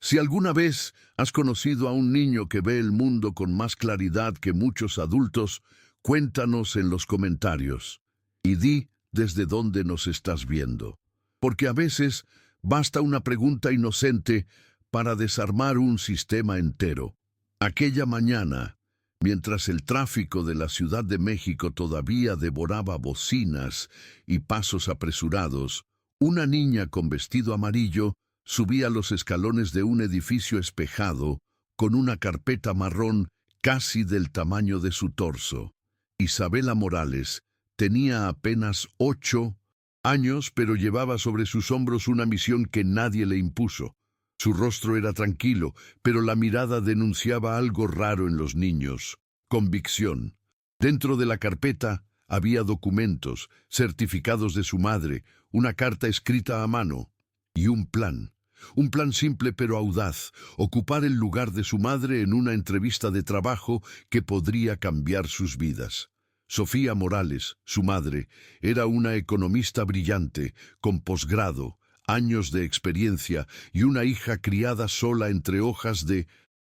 Si alguna vez has conocido a un niño que ve el mundo con más claridad que muchos adultos, cuéntanos en los comentarios y di desde dónde nos estás viendo. Porque a veces basta una pregunta inocente para desarmar un sistema entero. Aquella mañana, mientras el tráfico de la Ciudad de México todavía devoraba bocinas y pasos apresurados, una niña con vestido amarillo subía los escalones de un edificio espejado con una carpeta marrón casi del tamaño de su torso. Isabela Morales tenía apenas 8 años, pero llevaba sobre sus hombros una misión que nadie le impuso. Su rostro era tranquilo, pero la mirada denunciaba algo raro en los niños: convicción. Dentro de la carpeta había documentos, certificados de su madre, una carta escrita a mano y un plan. Un plan simple pero audaz: ocupar el lugar de su madre en una entrevista de trabajo que podría cambiar sus vidas. Sofía Morales, su madre, era una economista brillante, con posgrado, años de experiencia y una hija criada sola entre hojas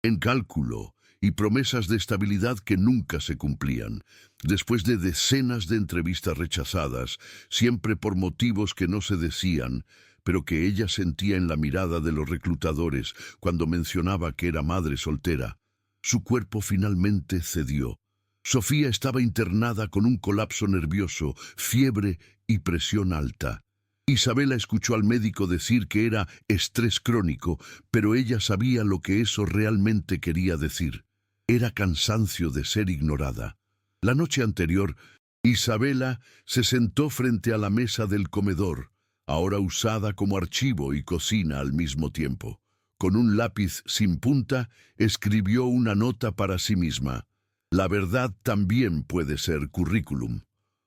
en cálculo y promesas de estabilidad que nunca se cumplían. Después de decenas de entrevistas rechazadas, siempre por motivos que no se decían, pero que ella sentía en la mirada de los reclutadores cuando mencionaba que era madre soltera, su cuerpo finalmente cedió. Sofía estaba internada con un colapso nervioso, fiebre y presión alta. Isabela escuchó al médico decir que era estrés crónico, pero ella sabía lo que eso realmente quería decir. Era cansancio de ser ignorada. La noche anterior, Isabela se sentó frente a la mesa del comedor, ahora usada como archivo y cocina al mismo tiempo. Con un lápiz sin punta, escribió una nota para sí misma: la verdad también puede ser currículum.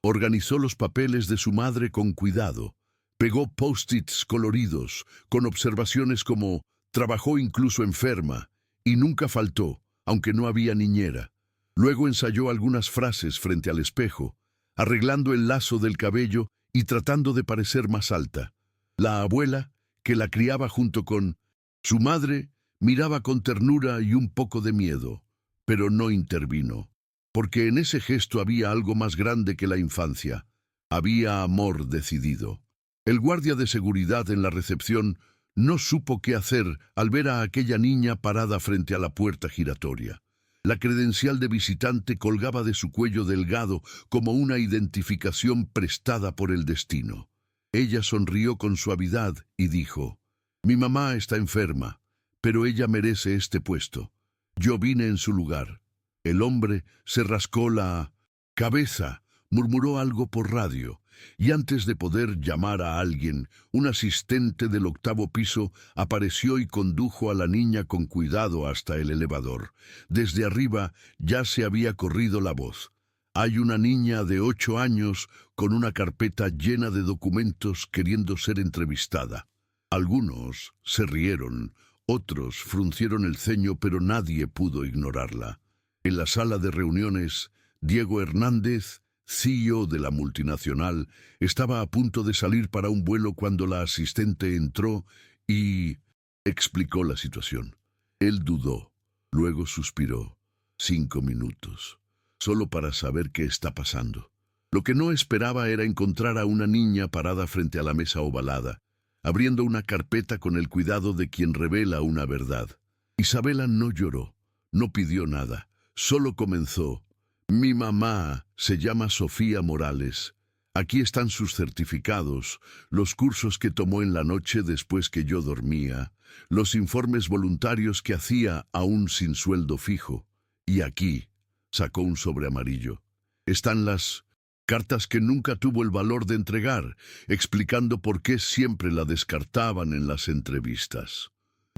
Organizó los papeles de su madre con cuidado. Pegó post-its coloridos, con observaciones como «trabajó incluso enferma» y «nunca faltó, aunque no había niñera». Luego ensayó algunas frases frente al espejo, arreglando el lazo del cabello y tratando de parecer más alta. La abuela, que la criaba junto con su madre, miraba con ternura y un poco de miedo, pero no intervino, porque en ese gesto había algo más grande que la infancia. Había amor decidido. El guardia de seguridad en la recepción no supo qué hacer al ver a aquella niña parada frente a la puerta giratoria. La credencial de visitante colgaba de su cuello delgado como una identificación prestada por el destino. Ella sonrió con suavidad y dijo: «Mi mamá está enferma, pero ella merece este puesto. Yo vine en su lugar». El hombre se rascó la cabeza, murmuró algo por radio, y antes de poder llamar a alguien, un asistente del 8º piso apareció y condujo a la niña con cuidado hasta el elevador. Desde arriba ya se había corrido la voz: «Hay una niña de 8 años con una carpeta llena de documentos queriendo ser entrevistada». Algunos se rieron, otros fruncieron el ceño, pero nadie pudo ignorarla. En la sala de reuniones, Diego Hernández, CEO de la multinacional, estaba a punto de salir para un vuelo cuando la asistente entró y explicó la situación. Él dudó, luego suspiró. 5 minutos, solo para saber qué está pasando. Lo que no esperaba era encontrar a una niña parada frente a la mesa ovalada, abriendo una carpeta con el cuidado de quien revela una verdad. Isabela no lloró, no pidió nada, solo comenzó: «Mi mamá se llama Sofía Morales. Aquí están sus certificados, los cursos que tomó en la noche después que yo dormía, los informes voluntarios que hacía aún sin sueldo fijo. Y aquí», sacó un sobre amarillo, «están las cartas que nunca tuvo el valor de entregar, explicando por qué siempre la descartaban en las entrevistas».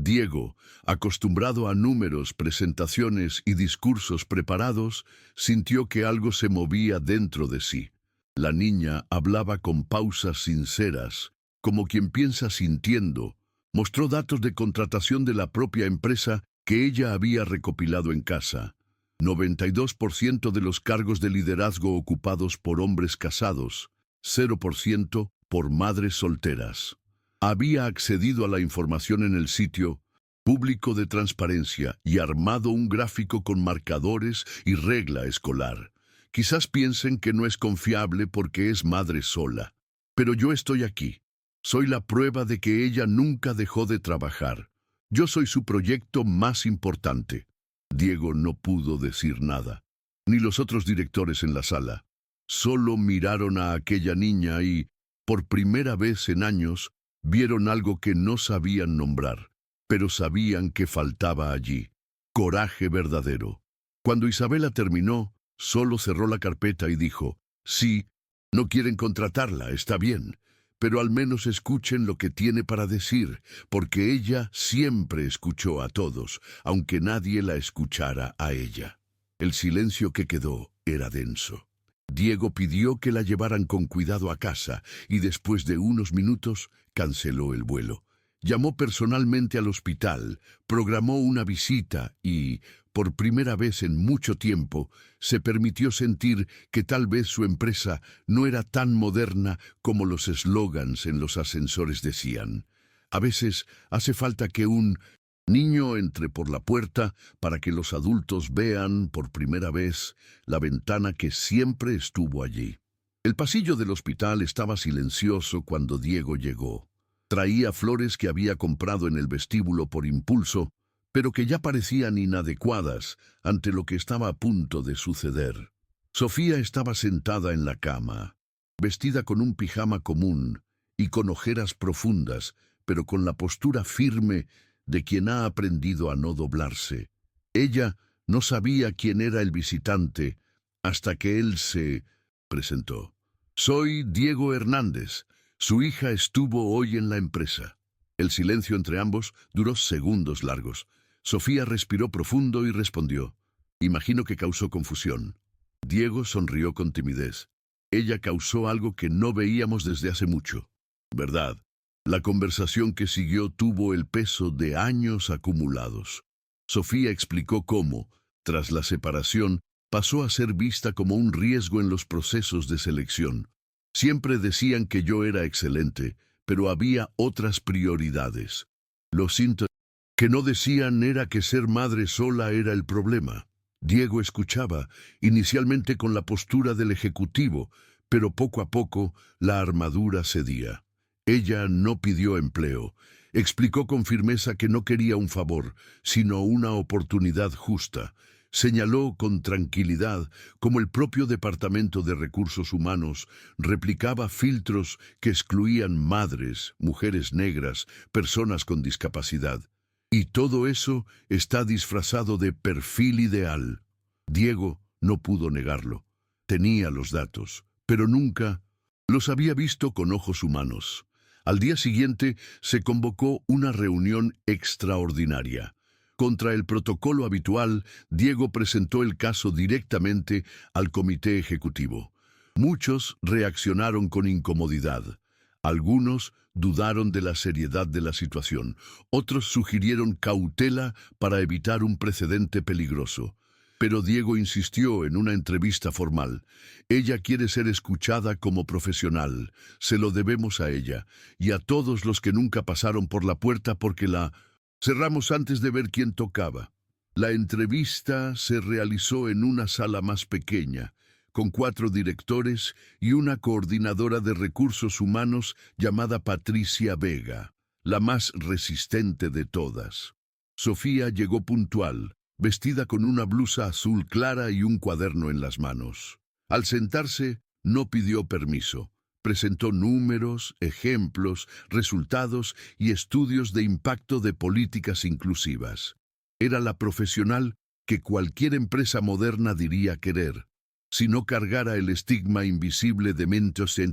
Diego, acostumbrado a números, presentaciones y discursos preparados, sintió que algo se movía dentro de sí. La niña hablaba con pausas sinceras, como quien piensa sintiendo. Mostró datos de contratación de la propia empresa que ella había recopilado en casa. 92% de los cargos de liderazgo ocupados por hombres casados, 0% por madres solteras. Había accedido a la información en el sitio público de transparencia y armado un gráfico con marcadores y regla escolar. Quizás piensen que no es confiable porque es madre sola, pero yo estoy aquí. Soy la prueba de que ella nunca dejó de trabajar. Yo soy su proyecto más importante. Diego no pudo decir nada, ni los otros directores en la sala. Solo miraron a aquella niña y, por primera vez en años, vieron algo que no sabían nombrar, pero sabían que faltaba allí. Coraje verdadero. Cuando Isabela terminó, solo cerró la carpeta y dijo, sí, no quieren contratarla, está bien, pero al menos escuchen lo que tiene para decir, porque ella siempre escuchó a todos, aunque nadie la escuchara a ella. El silencio que quedó era denso. Diego pidió que la llevaran con cuidado a casa y después de unos minutos canceló el vuelo. Llamó personalmente al hospital, programó una visita y, por primera vez en mucho tiempo, se permitió sentir que tal vez su empresa no era tan moderna como los eslogans en los ascensores decían. A veces hace falta que un niño entre por la puerta para que los adultos vean por primera vez la ventana que siempre estuvo allí. El pasillo del hospital estaba silencioso cuando Diego llegó. Traía flores que había comprado en el vestíbulo por impulso, pero que ya parecían inadecuadas ante lo que estaba a punto de suceder. Sofía estaba sentada en la cama, vestida con un pijama común y con ojeras profundas, pero con la postura firme de quien ha aprendido a no doblarse. Ella no sabía quién era el visitante hasta que él se presentó. Soy Diego Hernández. Su hija estuvo hoy en la empresa. El silencio entre ambos duró segundos largos. Sofía respiró profundo y respondió. Imagino que causó confusión. Diego sonrió con timidez. Ella causó algo que no veíamos desde hace mucho. ¿Verdad? La conversación que siguió tuvo el peso de años acumulados. Sofía explicó cómo, tras la separación, pasó a ser vista como un riesgo en los procesos de selección. Siempre decían que yo era excelente, pero había otras prioridades. Los síntomas que no decían era que ser madre sola era el problema. Diego escuchaba, inicialmente con la postura del ejecutivo, pero poco a poco la armadura cedía. Ella no pidió empleo. Explicó con firmeza que no quería un favor, sino una oportunidad justa. Señaló con tranquilidad cómo el propio Departamento de Recursos Humanos replicaba filtros que excluían madres, mujeres negras, personas con discapacidad. Y todo eso está disfrazado de perfil ideal. Diego no pudo negarlo. Tenía los datos, pero nunca los había visto con ojos humanos. Al día siguiente se convocó una reunión extraordinaria. Contra el protocolo habitual, Diego presentó el caso directamente al comité ejecutivo. Muchos reaccionaron con incomodidad. Algunos dudaron de la seriedad de la situación. Otros sugirieron cautela para evitar un precedente peligroso. Pero Diego insistió en una entrevista formal. Ella quiere ser escuchada como profesional. Se lo debemos a ella y a todos los que nunca pasaron por la puerta porque la cerramos antes de ver quién tocaba. La entrevista se realizó en una sala más pequeña, con 4 directores y una coordinadora de recursos humanos llamada Patricia Vega, la más resistente de todas. Sofía llegó puntual, vestida con una blusa azul clara y un cuaderno en las manos. Al sentarse, no pidió permiso. Presentó números, ejemplos, resultados y estudios de impacto de políticas inclusivas. Era la profesional que cualquier empresa moderna diría querer, si no cargara el estigma invisible de mentos en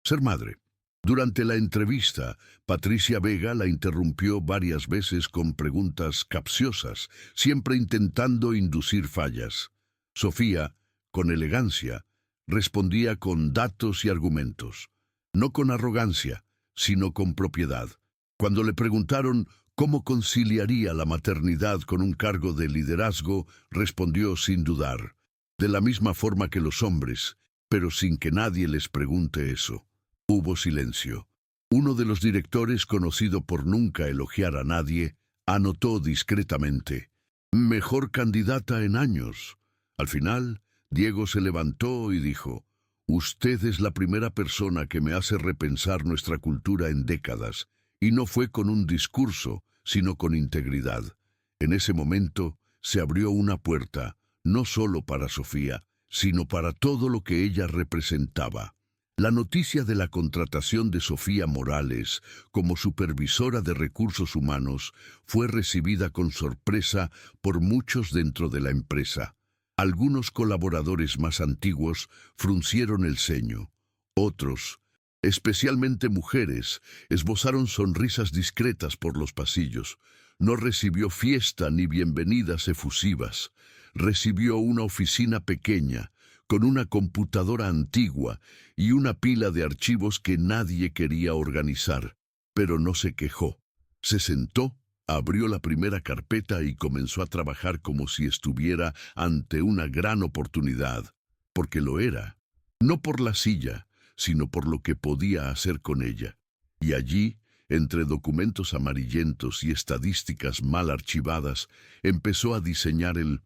ser madre. Durante la entrevista, Patricia Vega la interrumpió varias veces con preguntas capciosas, siempre intentando inducir fallas. Sofía, con elegancia, respondía con datos y argumentos, no con arrogancia, sino con propiedad. Cuando le preguntaron cómo conciliaría la maternidad con un cargo de liderazgo, respondió sin dudar, de la misma forma que los hombres, pero sin que nadie les pregunte eso. Hubo silencio. Uno de los directores, conocido por nunca elogiar a nadie, Anotó discretamente. Mejor candidata en años. Al final, Diego se levantó y dijo: Usted es la primera persona que me hace repensar nuestra cultura en décadas, y no fue con un discurso, sino con integridad. En ese momento se abrió una puerta, no solo para Sofía, sino para todo lo que ella representaba. La noticia de la contratación de Sofía Morales como supervisora de recursos humanos fue recibida con sorpresa por muchos dentro de la empresa. Algunos colaboradores más antiguos fruncieron el ceño. Otros, especialmente mujeres, esbozaron sonrisas discretas por los pasillos. No recibió fiesta ni bienvenidas efusivas. Recibió una oficina pequeña, con una computadora antigua y una pila de archivos que nadie quería organizar, pero no se quejó. Se sentó, abrió la primera carpeta y comenzó a trabajar como si estuviera ante una gran oportunidad, porque lo era, no por la silla, sino por lo que podía hacer con ella. Y allí, entre documentos amarillentos y estadísticas mal archivadas, empezó a diseñar el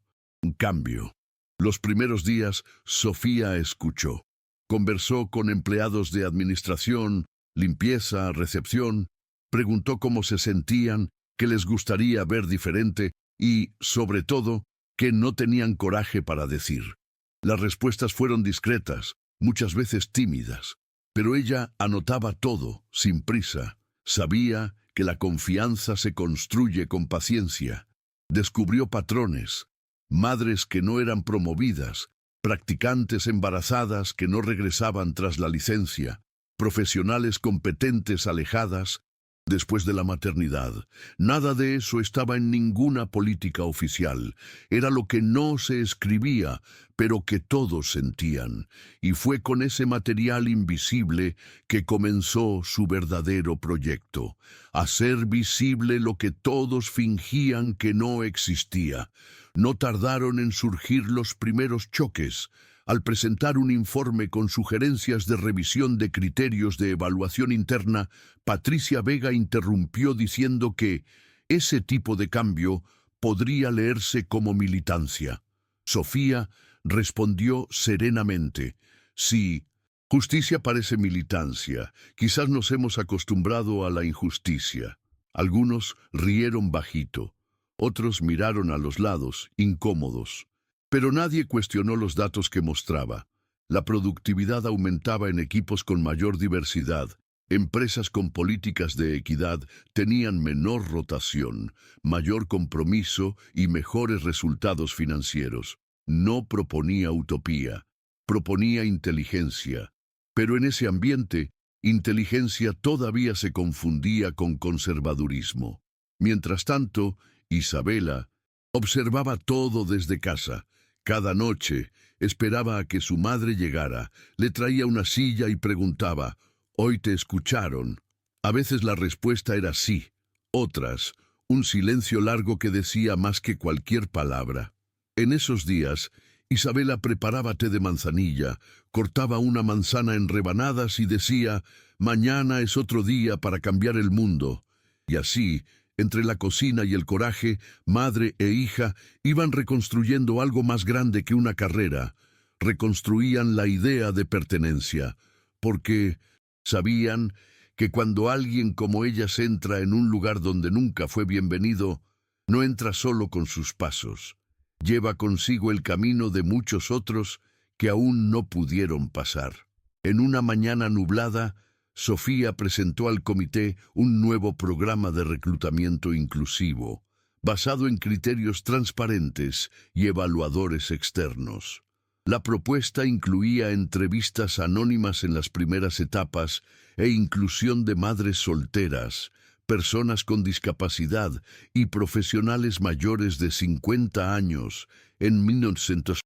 cambio. Los primeros días, Sofía escuchó. Conversó con empleados de administración, limpieza, recepción, preguntó cómo se sentían, qué les gustaría ver diferente y, sobre todo, qué no tenían coraje para decir. Las respuestas fueron discretas, muchas veces tímidas, pero ella anotaba todo, sin prisa. Sabía que la confianza se construye con paciencia. Descubrió patrones. Madres que no eran promovidas, practicantes embarazadas que no regresaban tras la licencia, profesionales competentes alejadas después de la maternidad. Nada de eso estaba en ninguna política oficial. Era lo que no se escribía, pero que todos sentían. Y fue con ese material invisible que comenzó su verdadero proyecto: hacer visible lo que todos fingían que no existía. No tardaron en surgir los primeros choques. Al presentar un informe con sugerencias de revisión de criterios de evaluación interna, Patricia Vega interrumpió diciendo que ese tipo de cambio podría leerse como militancia. Sofía respondió serenamente: sí, justicia parece militancia. Quizás nos hemos acostumbrado a la injusticia. Algunos rieron bajito. Otros miraron a los lados, incómodos. Pero nadie cuestionó los datos que mostraba. La productividad aumentaba en equipos con mayor diversidad. Empresas con políticas de equidad tenían menor rotación, mayor compromiso y mejores resultados financieros. No proponía utopía, proponía inteligencia. Pero en ese ambiente, inteligencia todavía se confundía con conservadurismo. Mientras tanto, Isabela observaba todo desde casa. Cada noche esperaba a que su madre llegara, le traía una silla y preguntaba: ¿Hoy te escucharon? A veces la respuesta era sí, otras, un silencio largo que decía más que cualquier palabra. En esos días, Isabela preparaba té de manzanilla, cortaba una manzana en rebanadas y decía: mañana es otro día para cambiar el mundo. Y así, entre la cocina y el coraje, madre e hija iban reconstruyendo algo más grande que una carrera. Reconstruían la idea de pertenencia, porque sabían que cuando alguien como ellas entra en un lugar donde nunca fue bienvenido, no entra solo con sus pasos, lleva consigo el camino de muchos otros que aún no pudieron pasar. En una mañana nublada, Sofía presentó al comité un nuevo programa de reclutamiento inclusivo, basado en criterios transparentes y evaluadores externos. La propuesta incluía entrevistas anónimas en las primeras etapas e inclusión de madres solteras, personas con discapacidad y profesionales mayores de 50 años en 1900.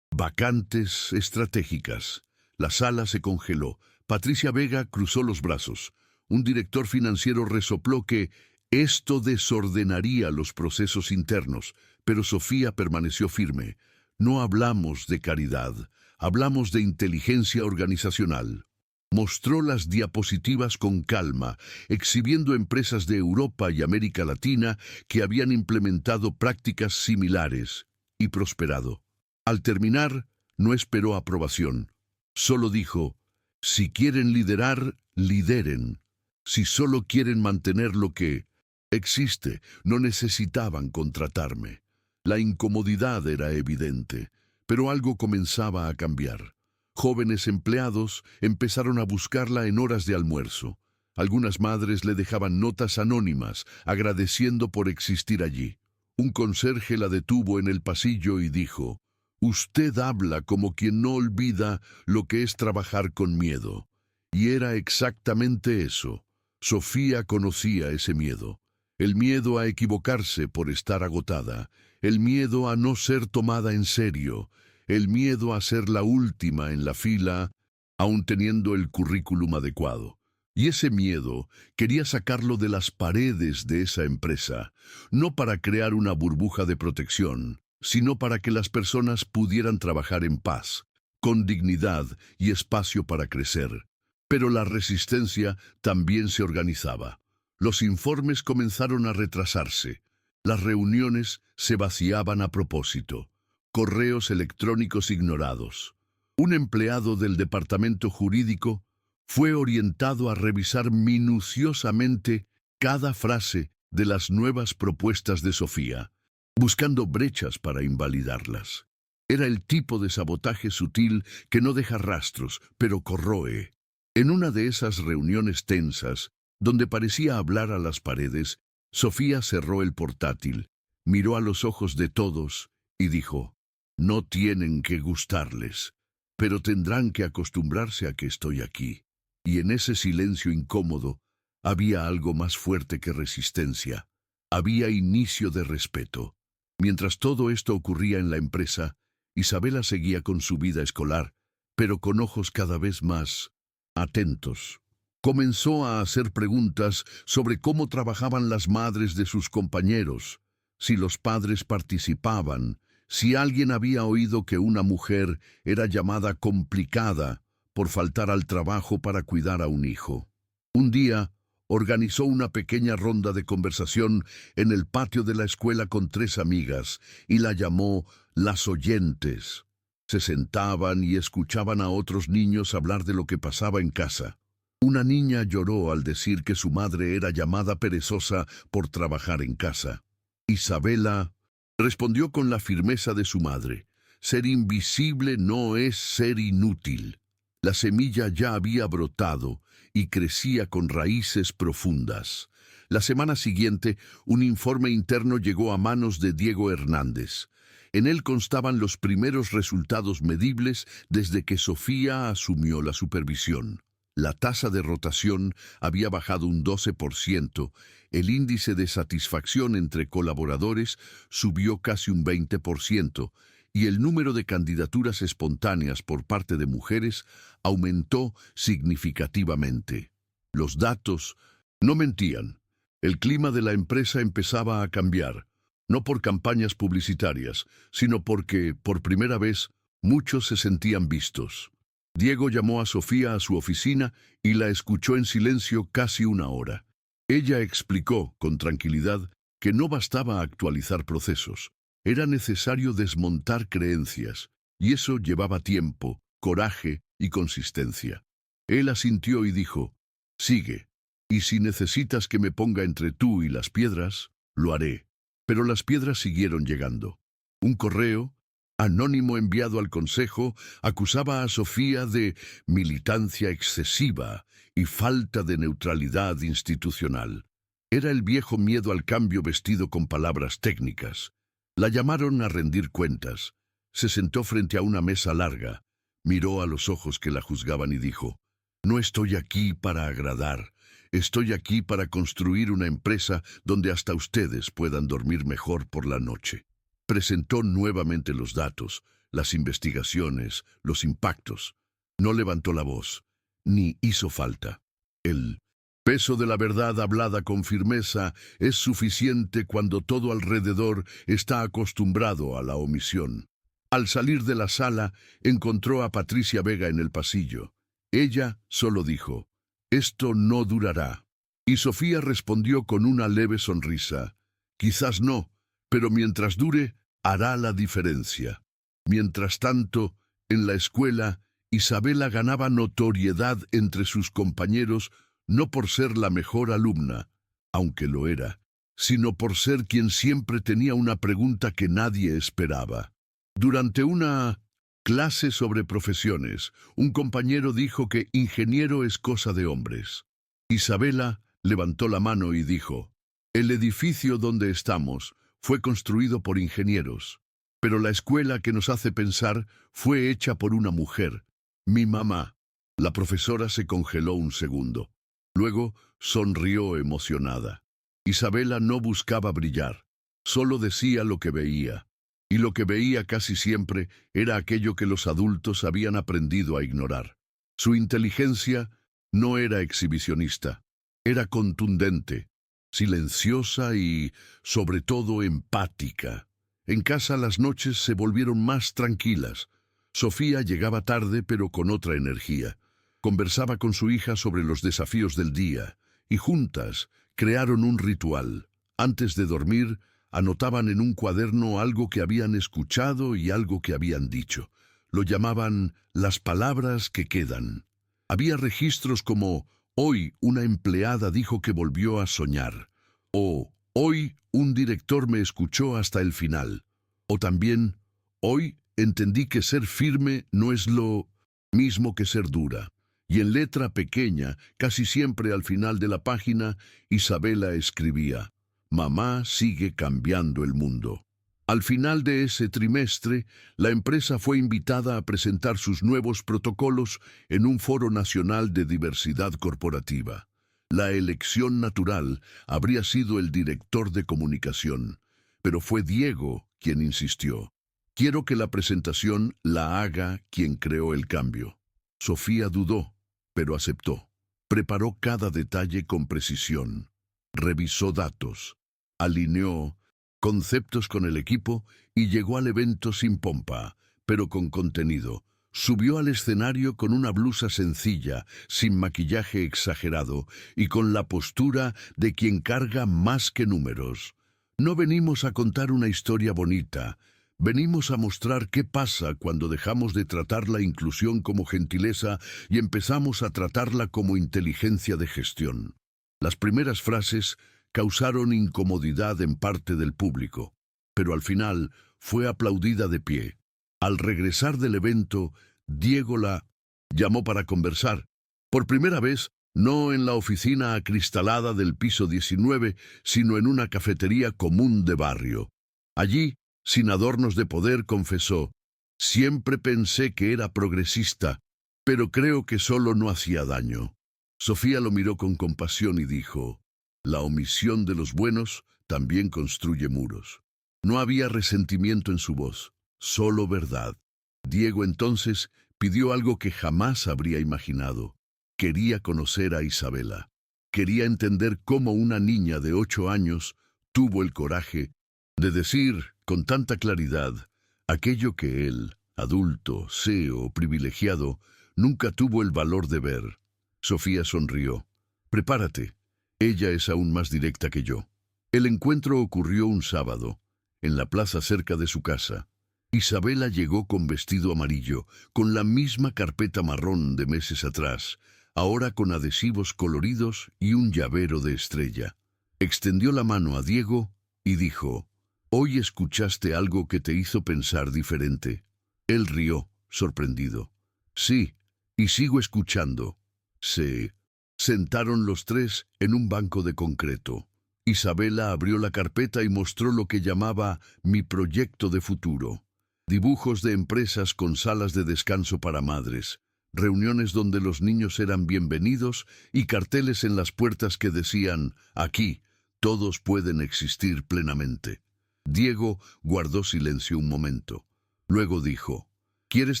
Vacantes estratégicas. La sala se congeló. Patricia Vega cruzó los brazos. Un director financiero resopló que esto desordenaría los procesos internos, pero Sofía permaneció firme. No hablamos de caridad, hablamos de inteligencia organizacional. Mostró las diapositivas con calma, exhibiendo empresas de Europa y América Latina que habían implementado prácticas similares y prosperado. Al terminar, no esperó aprobación. Solo dijo: si quieren liderar, lideren. Si solo quieren mantener lo que existe, no necesitaban contratarme. La incomodidad era evidente, pero algo comenzaba a cambiar. Jóvenes empleados empezaron a buscarla en horas de almuerzo. Algunas madres le dejaban notas anónimas, agradeciendo por existir allí. Un conserje la detuvo en el pasillo y dijo: usted habla como quien no olvida lo que es trabajar con miedo. Y era exactamente eso. Sofía conocía ese miedo. El miedo a equivocarse por estar agotada. El miedo a no ser tomada en serio. El miedo a ser la última en la fila, aun teniendo el currículum adecuado. Y ese miedo quería sacarlo de las paredes de esa empresa, no para crear una burbuja de protección, sino para que las personas pudieran trabajar en paz, con dignidad y espacio para crecer. Pero la resistencia también se organizaba. Los informes comenzaron a retrasarse. Las reuniones se vaciaban a propósito. Correos electrónicos ignorados. Un empleado del departamento jurídico fue orientado a revisar minuciosamente cada frase de las nuevas propuestas de Sofía, buscando brechas para invalidarlas. Era el tipo de sabotaje sutil que no deja rastros, pero corroe. En una de esas reuniones tensas, donde parecía hablar a las paredes, Sofía cerró el portátil, miró a los ojos de todos y dijo: no tienen que gustarles, pero tendrán que acostumbrarse a que estoy aquí. Y en ese silencio incómodo había algo más fuerte que resistencia. Había inicio de respeto. Mientras todo esto ocurría en la empresa, Isabela seguía con su vida escolar, pero con ojos cada vez más atentos. Comenzó a hacer preguntas sobre cómo trabajaban las madres de sus compañeros, si los padres participaban, si alguien había oído que una mujer era llamada complicada por faltar al trabajo para cuidar a un hijo. Un día, organizó una pequeña ronda de conversación en el patio de la escuela con 3 amigas y la llamó Las Oyentes. Se sentaban y escuchaban a otros niños hablar de lo que pasaba en casa. Una niña lloró al decir que su madre era llamada perezosa por trabajar en casa. Isabela respondió con la firmeza de su madre: ser invisible no es ser inútil. La semilla ya había brotado y crecía con raíces profundas. La semana siguiente, un informe interno llegó a manos de Diego Hernández. En él constaban los primeros resultados medibles desde que Sofía asumió la supervisión. La tasa de rotación había bajado un 12%, el índice de satisfacción entre colaboradores subió casi un 20%, y el número de candidaturas espontáneas por parte de mujeres aumentó significativamente. Los datos no mentían. El clima de la empresa empezaba a cambiar, no por campañas publicitarias, sino porque, por primera vez, muchos se sentían vistos. Diego llamó a Sofía a su oficina y la escuchó en silencio casi 1 hora. Ella explicó, con tranquilidad, que no bastaba actualizar procesos. Era necesario desmontar creencias, y eso llevaba tiempo, coraje y consistencia. Él asintió y dijo: sigue, y si necesitas que me ponga entre tú y las piedras, lo haré. Pero las piedras siguieron llegando. Un correo anónimo enviado al consejo acusaba a Sofía de militancia excesiva y falta de neutralidad institucional. Era el viejo miedo al cambio vestido con palabras técnicas. La llamaron a rendir cuentas. Se sentó frente a una mesa larga, miró a los ojos que la juzgaban y dijo: no estoy aquí para agradar, estoy aquí para construir una empresa donde hasta ustedes puedan dormir mejor por la noche. Presentó nuevamente los datos, las investigaciones, los impactos. No levantó la voz, ni hizo falta. El peso de la verdad hablada con firmeza es suficiente cuando todo alrededor está acostumbrado a la omisión. Al salir de la sala, encontró a Patricia Vega en el pasillo. Ella solo dijo, «Esto no durará». Y Sofía respondió con una leve sonrisa, «Quizás no, pero mientras dure, hará la diferencia». Mientras tanto, en la escuela, Isabela ganaba notoriedad entre sus compañeros no por ser la mejor alumna, aunque lo era, sino por ser quien siempre tenía una pregunta que nadie esperaba. Durante una clase sobre profesiones, un compañero dijo que ingeniero es cosa de hombres. Isabela levantó la mano y dijo, «El edificio donde estamos fue construido por ingenieros, pero la escuela que nos hace pensar fue hecha por una mujer, mi mamá». La profesora se congeló un segundo. Luego sonrió emocionada. Isabela no buscaba brillar, solo decía lo que veía. Y lo que veía casi siempre era aquello que los adultos habían aprendido a ignorar. Su inteligencia no era exhibicionista, era contundente, silenciosa y, sobre todo, empática. En casa las noches se volvieron más tranquilas. Sofía llegaba tarde pero con otra energía. Conversaba con su hija sobre los desafíos del día y juntas crearon un ritual. Antes de dormir, anotaban en un cuaderno algo que habían escuchado y algo que habían dicho. Lo llamaban las palabras que quedan. Había registros como, «Hoy una empleada dijo que volvió a soñar», o «Hoy un director me escuchó hasta el final», o también, «Hoy entendí que ser firme no es lo mismo que ser dura». Y en letra pequeña, casi siempre al final de la página, Isabela escribía, «Mamá sigue cambiando el mundo». Al final de ese trimestre, la empresa fue invitada a presentar sus nuevos protocolos en un foro nacional de diversidad corporativa. La elección natural habría sido el director de comunicación, pero fue Diego quien insistió. «Quiero que la presentación la haga quien creó el cambio». Sofía dudó, pero aceptó. Preparó cada detalle con precisión. Revisó datos, alineó conceptos con el equipo y llegó al evento sin pompa, pero con contenido. Subió al escenario con una blusa sencilla, sin maquillaje exagerado y con la postura de quien carga más que números. «No venimos a contar una historia bonita. Venimos a mostrar qué pasa cuando dejamos de tratar la inclusión como gentileza y empezamos a tratarla como inteligencia de gestión». Las primeras frases causaron incomodidad en parte del público, pero al final fue aplaudida de pie. Al regresar del evento, Diego la llamó para conversar. Por primera vez, no en la oficina acristalada del piso 19, sino en una cafetería común de barrio. Allí, sin adornos de poder, confesó, «Siempre pensé que era progresista, pero creo que solo no hacía daño». Sofía lo miró con compasión y dijo, «La omisión de los buenos también construye muros». No había resentimiento en su voz, solo verdad. Diego entonces pidió algo que jamás habría imaginado. Quería conocer a Isabela. Quería entender cómo una niña de 8 años tuvo el coraje de decir con tanta claridad aquello que él, adulto, CEO, privilegiado, nunca tuvo el valor de ver. Sofía sonrió. «Prepárate. Ella es aún más directa que yo». El encuentro ocurrió un sábado, en la plaza cerca de su casa. Isabela llegó con vestido amarillo, con la misma carpeta marrón de meses atrás, ahora con adhesivos coloridos y un llavero de estrella. Extendió la mano a Diego y dijo, «¿Hoy escuchaste algo que te hizo pensar diferente?» Él rió, sorprendido. «Sí, y sigo escuchando». Se sentaron los tres en un banco de concreto. Isabela abrió la carpeta y mostró lo que llamaba «mi proyecto de futuro». Dibujos de empresas con salas de descanso para madres, reuniones donde los niños eran bienvenidos y carteles en las puertas que decían, «Aquí, todos pueden existir plenamente». Diego guardó silencio un momento. Luego dijo, «¿Quieres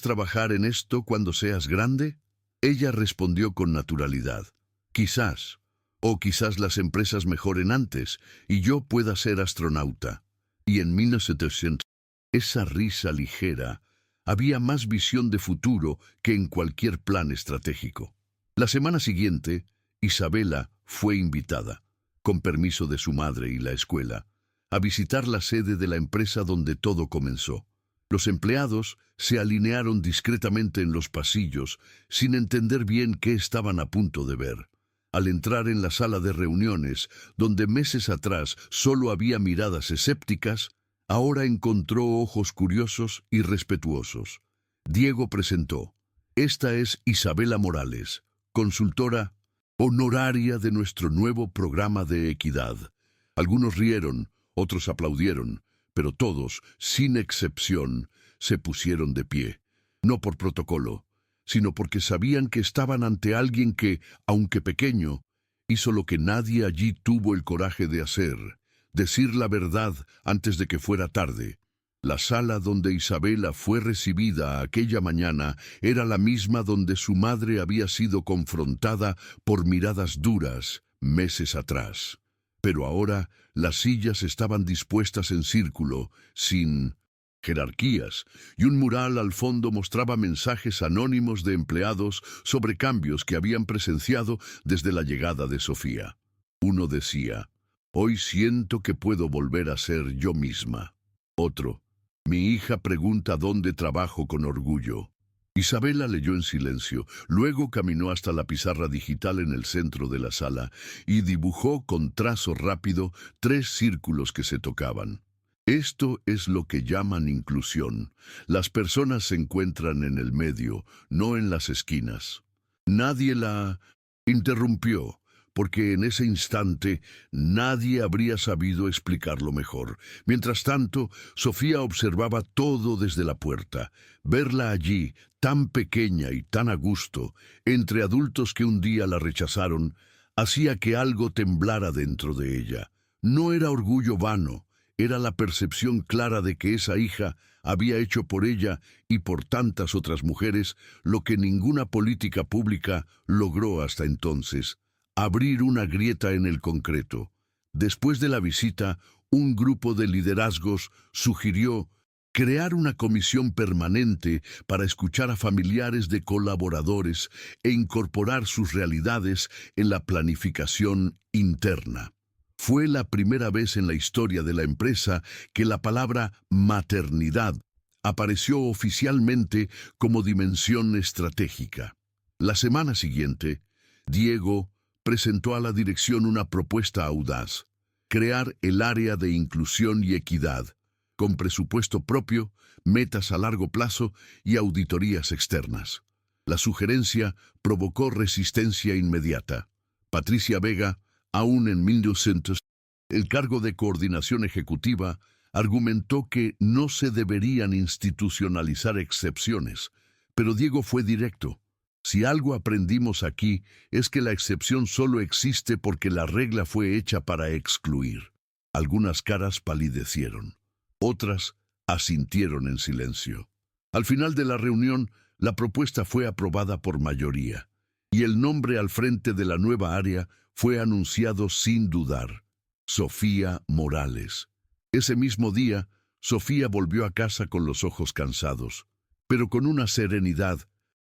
trabajar en esto cuando seas grande?» Ella respondió con naturalidad, «Quizás, o quizás las empresas mejoren antes y yo pueda ser astronauta». Y en 1900, esa risa ligera Había más visión de futuro que en cualquier plan estratégico. La semana siguiente, Isabela fue invitada, con permiso de su madre y la escuela, a visitar la sede de la empresa donde todo comenzó. Los empleados se alinearon discretamente en los pasillos, sin entender bien qué estaban a punto de ver. Al entrar en la sala de reuniones, donde meses atrás solo había miradas escépticas, ahora encontró ojos curiosos y respetuosos. Diego presentó: Esta es Isabela Morales, consultora honoraria de nuestro nuevo programa de equidad. Algunos rieron, otros aplaudieron, pero todos, sin excepción, se pusieron de pie, no por protocolo, sino porque sabían que estaban ante alguien que, aunque pequeño, hizo lo que nadie allí tuvo el coraje de hacer: decir la verdad antes de que fuera tarde. La sala donde Isabela fue recibida aquella mañana era la misma donde su madre había sido confrontada por miradas duras meses atrás. Pero ahora las sillas estaban dispuestas en círculo, sin jerarquías, y un mural al fondo mostraba mensajes anónimos de empleados sobre cambios que habían presenciado desde la llegada de Sofía. Uno decía: Hoy siento que puedo volver a ser yo misma. Otro: Mi hija pregunta dónde trabajo con orgullo. Isabela leyó en silencio, luego caminó hasta la pizarra digital en el centro de la sala y dibujó con trazo rápido 3 círculos que se tocaban. Esto es lo que llaman inclusión. Las personas se encuentran en el medio, no en las esquinas. Nadie la interrumpió, porque en ese instante nadie habría sabido explicarlo mejor. Mientras tanto, Sofía observaba todo desde la puerta. Verla allí, tan pequeña y tan a gusto, entre adultos que un día la rechazaron, hacía que algo temblara dentro de ella. No era orgullo vano, era la percepción clara de que esa hija había hecho por ella y por tantas otras mujeres lo que ninguna política pública logró hasta entonces: abrir una grieta en el concreto. Después de la visita, un grupo de liderazgos sugirió crear una comisión permanente para escuchar a familiares de colaboradores e incorporar sus realidades en la planificación interna. Fue la primera vez en la historia de la empresa que la palabra maternidad apareció oficialmente como dimensión estratégica. La semana siguiente, Diego presentó a la dirección una propuesta audaz: crear el área de inclusión y equidad, con presupuesto propio, metas a largo plazo y auditorías externas. La sugerencia provocó resistencia inmediata. Patricia Vega, aún en 1900, el cargo de coordinación ejecutiva, argumentó que no se deberían institucionalizar excepciones, pero Diego fue directo: Si algo aprendimos aquí es que la excepción solo existe porque la regla fue hecha para excluir. Algunas caras palidecieron, otras asintieron en silencio. Al final de la reunión, la propuesta fue aprobada por mayoría, y el nombre al frente de la nueva área fue anunciado sin dudar: Sofía Morales. Ese mismo día, Sofía volvió a casa con los ojos cansados, pero con una serenidad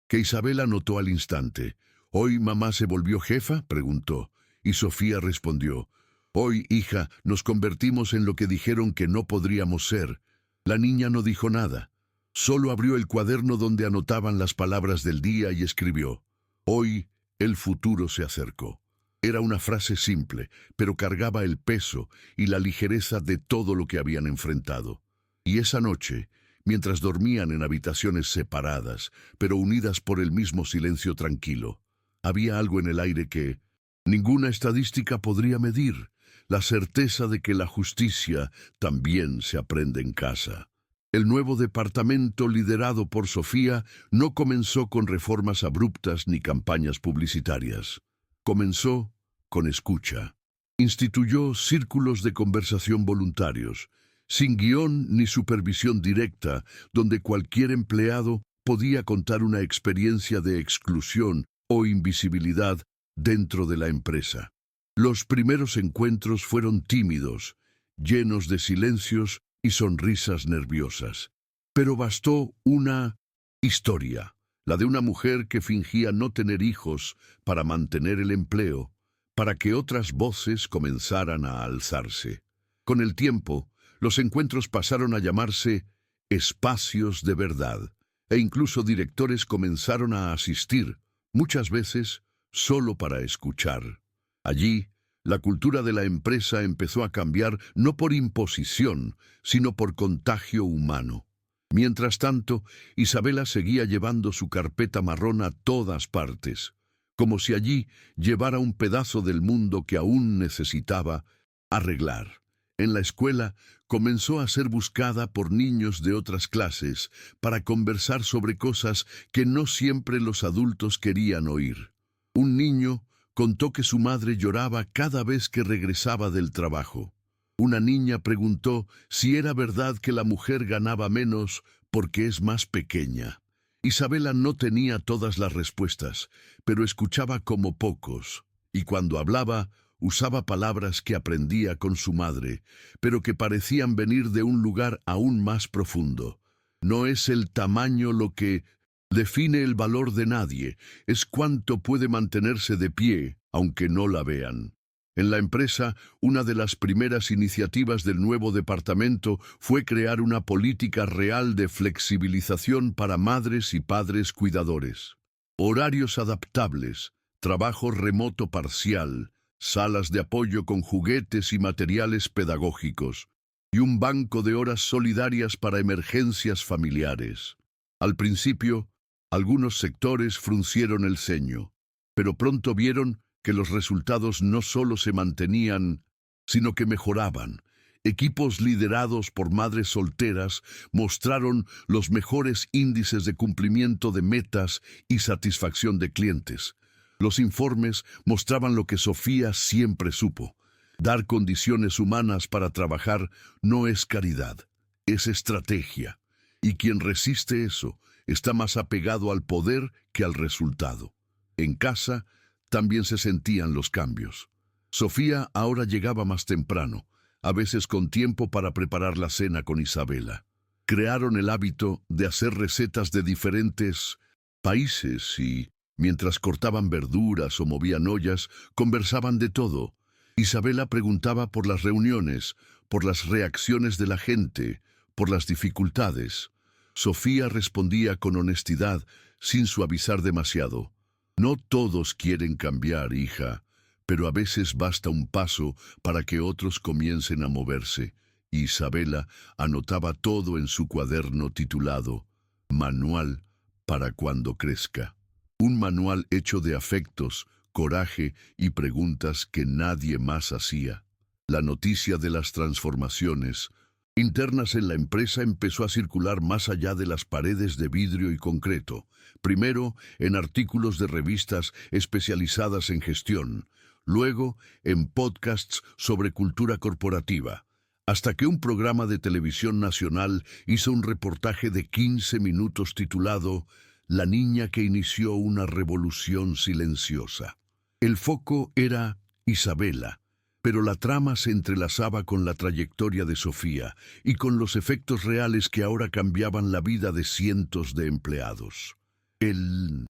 que Isabela notó al instante. ¿Hoy mamá se volvió jefa?, preguntó, y Sofía respondió: Hoy, hija, nos convertimos en lo que dijeron que no podríamos ser. La niña no dijo nada, solo abrió el cuaderno donde anotaban las palabras del día y escribió: Hoy el futuro se acercó. Era una frase simple, pero cargaba el peso y la ligereza de todo lo que habían enfrentado. Y esa noche, mientras dormían en habitaciones separadas, pero unidas por el mismo silencio tranquilo, había algo en el aire que ninguna estadística podría medir: la certeza de que la justicia también se aprende en casa. El nuevo departamento, liderado por Sofía, no comenzó con reformas abruptas ni campañas publicitarias. Comenzó con escucha. Instituyó círculos de conversación voluntarios, sin guión ni supervisión directa, donde cualquier empleado podía contar una experiencia de exclusión o invisibilidad dentro de la empresa. Los primeros encuentros fueron tímidos, llenos de silencios y sonrisas nerviosas. Pero bastó una historia, la de una mujer que fingía no tener hijos para mantener el empleo, para que otras voces comenzaran a alzarse. Con el tiempo, los encuentros pasaron a llamarse espacios de verdad, e incluso directores comenzaron a asistir, muchas veces solo para escuchar. Allí, la cultura de la empresa empezó a cambiar no por imposición, sino por contagio humano. Mientras tanto, Isabela seguía llevando su carpeta marrón a todas partes, como si allí llevara un pedazo del mundo que aún necesitaba arreglar. En la escuela comenzó a ser buscada por niños de otras clases para conversar sobre cosas que no siempre los adultos querían oír. Un niño contó que su madre lloraba cada vez que regresaba del trabajo. Una niña preguntó si era verdad que la mujer ganaba menos porque es más pequeña. Isabela no tenía todas las respuestas, pero escuchaba como pocos, y cuando hablaba, usaba palabras que aprendía con su madre, pero que parecían venir de un lugar aún más profundo. No es el tamaño lo que define el valor de nadie, es cuánto puede mantenerse de pie, aunque no la vean. En la empresa, una de las primeras iniciativas del nuevo departamento fue crear una política real de flexibilización para madres y padres cuidadores. Horarios adaptables, trabajo remoto parcial, salas de apoyo con juguetes y materiales pedagógicos, y un banco de horas solidarias para emergencias familiares. Al principio, algunos sectores fruncieron el ceño, pero pronto vieron que los resultados no solo se mantenían, sino que mejoraban. Equipos liderados por madres solteras mostraron los mejores índices de cumplimiento de metas y satisfacción de clientes. Los informes mostraban lo que Sofía siempre supo: dar condiciones humanas para trabajar no es caridad, es estrategia. Y quien resiste eso está más apegado al poder que al resultado. En casa también se sentían los cambios. Sofía ahora llegaba más temprano, a veces con tiempo para preparar la cena con Isabela. Crearon el hábito de hacer recetas de diferentes países y, mientras cortaban verduras o movían ollas, conversaban de todo. Isabela preguntaba por las reuniones, por las reacciones de la gente, por las dificultades. Sofía respondía con honestidad, sin suavizar demasiado. No todos quieren cambiar, hija, pero a veces basta un paso para que otros comiencen a moverse. Isabela anotaba todo en su cuaderno titulado Manual para cuando crezca. Un manual hecho de afectos, coraje y preguntas que nadie más hacía. La noticia de las transformaciones internas en la empresa empezó a circular más allá de las paredes de vidrio y concreto. Primero en artículos de revistas especializadas en gestión, luego en podcasts sobre cultura corporativa, hasta que un programa de televisión nacional hizo un reportaje de 15 minutos titulado La niña que inició una revolución silenciosa. El foco era Isabela, pero la trama se entrelazaba con la trayectoria de Sofía y con los efectos reales que ahora cambiaban la vida de cientos de empleados. El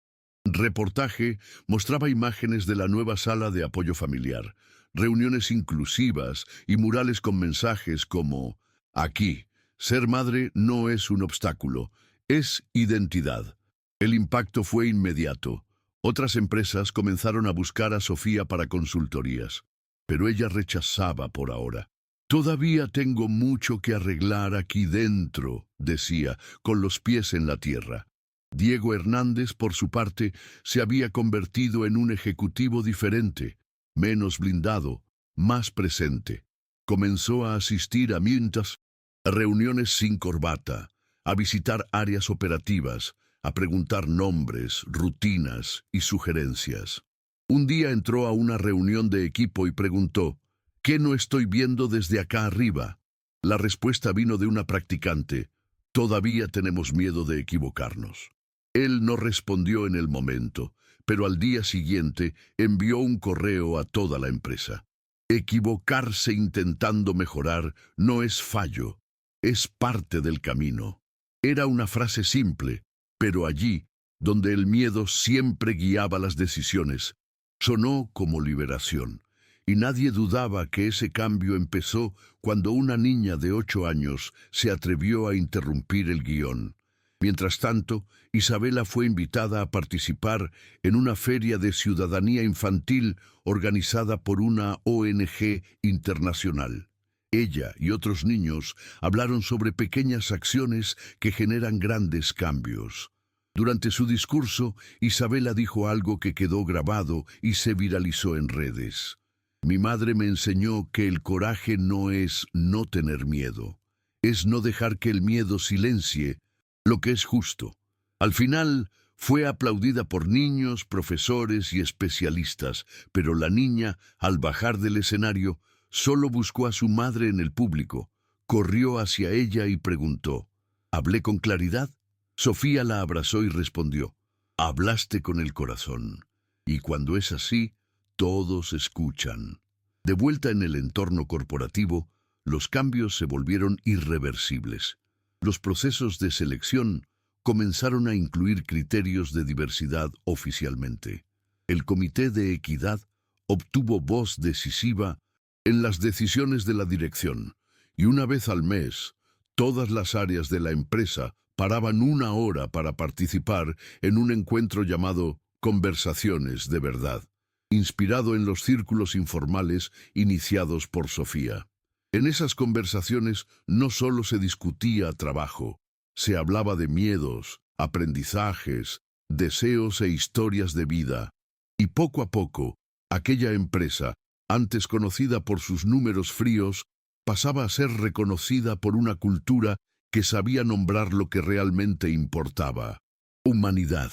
reportaje mostraba imágenes de la nueva sala de apoyo familiar, reuniones inclusivas y murales con mensajes como: aquí, ser madre no es un obstáculo, es identidad. El impacto fue inmediato. Otras empresas comenzaron a buscar a Sofía para consultorías, pero ella rechazaba por ahora. Todavía tengo mucho que arreglar aquí dentro, decía, con los pies en la tierra. Diego Hernández, por su parte, se había convertido en un ejecutivo diferente, menos blindado, más presente. Comenzó a asistir a mientras, a reuniones sin corbata, a visitar áreas operativas, a preguntar nombres, rutinas y sugerencias. Un día entró a una reunión de equipo y preguntó: ¿qué no estoy viendo desde acá arriba? La respuesta vino de una practicante: todavía tenemos miedo de equivocarnos. Él no respondió en el momento, pero al día siguiente envió un correo a toda la empresa. Equivocarse intentando mejorar no es fallo, es parte del camino. Era una frase simple, pero allí, donde el miedo siempre guiaba las decisiones, sonó como liberación. Y nadie dudaba que ese cambio empezó cuando una niña de 8 años se atrevió a interrumpir el guión. Mientras tanto, Isabela fue invitada a participar en una feria de ciudadanía infantil organizada por una ONG internacional. Ella y otros niños hablaron sobre pequeñas acciones que generan grandes cambios. Durante su discurso, Isabela dijo algo que quedó grabado y se viralizó en redes. Mi madre me enseñó que el coraje no es no tener miedo, es no dejar que el miedo silencie lo que es justo. Al final, fue aplaudida por niños, profesores y especialistas, pero la niña, al bajar del escenario, solo buscó a su madre en el público, corrió hacia ella y preguntó, ¿hablé con claridad? Sofía la abrazó y respondió, hablaste con el corazón. Y cuando es así, todos escuchan. De vuelta en el entorno corporativo, los cambios se volvieron irreversibles. Los procesos de selección comenzaron a incluir criterios de diversidad oficialmente. El Comité de Equidad obtuvo voz decisiva en las decisiones de la dirección, y una vez al mes, todas las áreas de la empresa paraban 1 hora para participar en un encuentro llamado Conversaciones de Verdad, inspirado en los círculos informales iniciados por Sofía. En esas conversaciones no solo se discutía trabajo, se hablaba de miedos, aprendizajes, deseos e historias de vida. Y poco a poco, aquella empresa, antes conocida por sus números fríos, pasaba a ser reconocida por una cultura que sabía nombrar lo que realmente importaba: humanidad.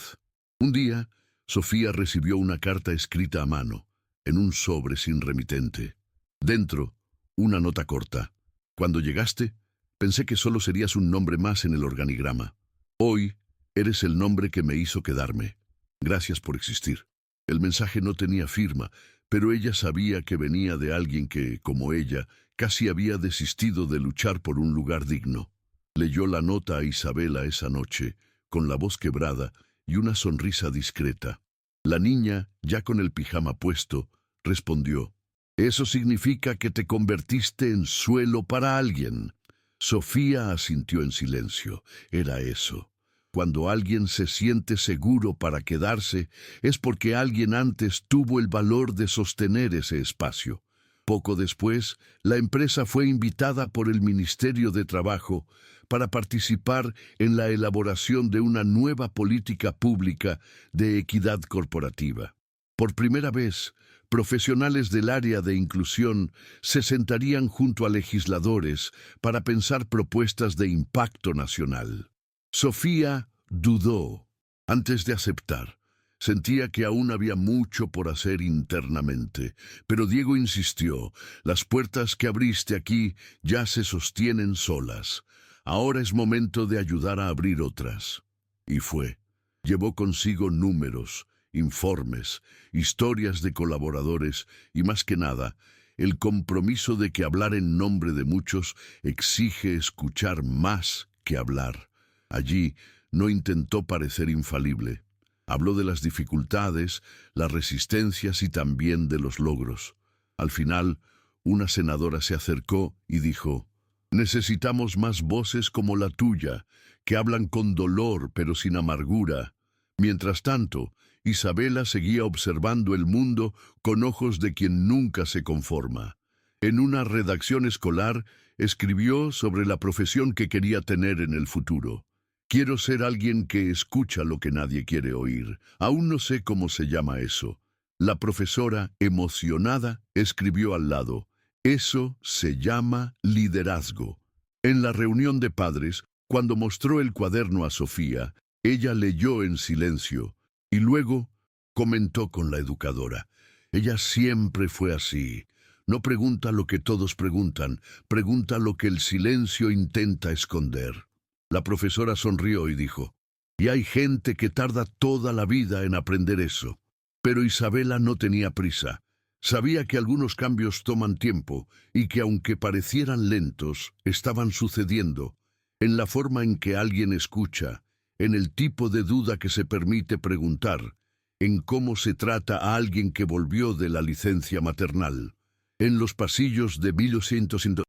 Un día, Sofía recibió una carta escrita a mano, en un sobre sin remitente. Dentro, una nota corta. Cuando llegaste, pensé que solo serías un nombre más en el organigrama. Hoy, eres el nombre que me hizo quedarme. Gracias por existir. El mensaje no tenía firma, pero ella sabía que venía de alguien que, como ella, casi había desistido de luchar por un lugar digno. Leyó la nota a Isabela esa noche, con la voz quebrada y una sonrisa discreta. La niña, ya con el pijama puesto, respondió, «Eso significa que te convertiste en suelo para alguien». Sofía asintió en silencio. Era eso. Cuando alguien se siente seguro para quedarse, es porque alguien antes tuvo el valor de sostener ese espacio. Poco después, la empresa fue invitada por el Ministerio de Trabajo para participar en la elaboración de una nueva política pública de equidad corporativa. Por primera vez, profesionales del área de inclusión se sentarían junto a legisladores para pensar propuestas de impacto nacional. Sofía dudó antes de aceptar. Sentía que aún había mucho por hacer internamente, pero Diego insistió, las puertas que abriste aquí ya se sostienen solas. Ahora es momento de ayudar a abrir otras. Y fue. Llevó consigo números, informes, historias de colaboradores y, más que nada, el compromiso de que hablar en nombre de muchos exige escuchar más que hablar. Allí no intentó parecer infalible. Habló de las dificultades, las resistencias y también de los logros. Al final, una senadora se acercó y dijo, «Necesitamos más voces como la tuya, que hablan con dolor pero sin amargura». Mientras tanto, Isabela seguía observando el mundo con ojos de quien nunca se conforma. En una redacción escolar, escribió sobre la profesión que quería tener en el futuro. Quiero ser alguien que escucha lo que nadie quiere oír. Aún no sé cómo se llama eso. La profesora, emocionada, escribió al lado, eso se llama liderazgo. En la reunión de padres, cuando mostró el cuaderno a Sofía, ella leyó en silencio y luego comentó con la educadora. Ella siempre fue así. No pregunta lo que todos preguntan, pregunta lo que el silencio intenta esconder. La profesora sonrió y dijo, y hay gente que tarda toda la vida en aprender eso. Pero Isabela no tenía prisa. Sabía que algunos cambios toman tiempo y que aunque parecieran lentos, estaban sucediendo. en la forma en que alguien escucha, en el tipo de duda que se permite preguntar, en cómo se trata a alguien que volvió de la licencia maternal. En los pasillos de 1800,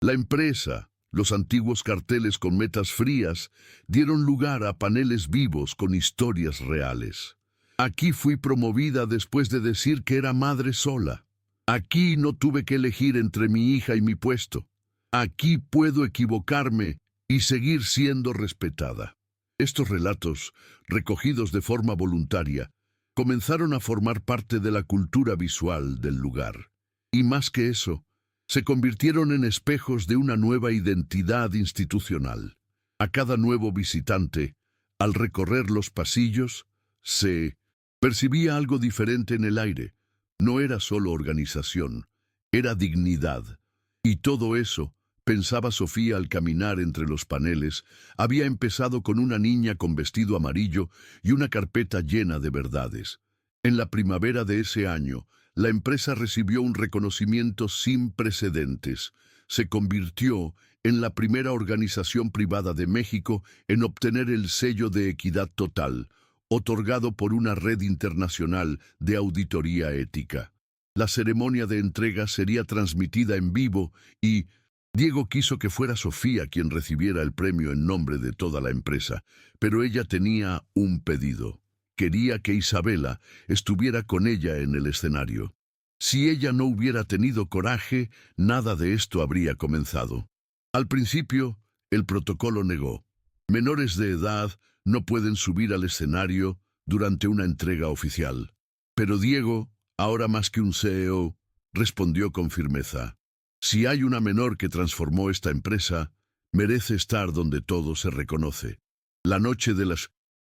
la empresa, los antiguos carteles con metas frías, dieron lugar a paneles vivos con historias reales. Aquí fui promovida después de decir que era madre sola. Aquí no tuve que elegir entre mi hija y mi puesto. Aquí puedo equivocarme y seguir siendo respetada. Estos relatos, recogidos de forma voluntaria, comenzaron a formar parte de la cultura visual del lugar. Y más que eso, se convirtieron en espejos de una nueva identidad institucional. A cada nuevo visitante, al recorrer los pasillos, se percibía algo diferente en el aire. No era solo organización, era dignidad. Y todo eso, pensaba Sofía al caminar entre los paneles, había empezado con una niña con vestido amarillo y una carpeta llena de verdades. En la primavera de ese año, la empresa recibió un reconocimiento sin precedentes. Se convirtió en la primera organización privada de México en obtener el sello de equidad total, otorgado por una red internacional de auditoría ética. La ceremonia de entrega sería transmitida en vivo y Diego quiso que fuera Sofía quien recibiera el premio en nombre de toda la empresa, pero ella tenía un pedido. Quería que Isabela estuviera con ella en el escenario. Si ella no hubiera tenido coraje, nada de esto habría comenzado. Al principio, el protocolo negó. Menores de edad no pueden subir al escenario durante una entrega oficial. Pero Diego, ahora más que un CEO, respondió con firmeza. Si hay una menor que transformó esta empresa, merece estar donde todo se reconoce. La noche de la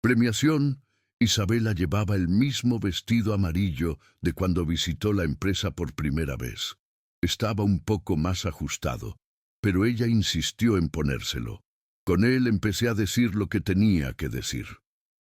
premiación, Isabela llevaba el mismo vestido amarillo de cuando visitó la empresa por primera vez. Estaba un poco más ajustado, pero ella insistió en ponérselo. Con él empecé a decir lo que tenía que decir.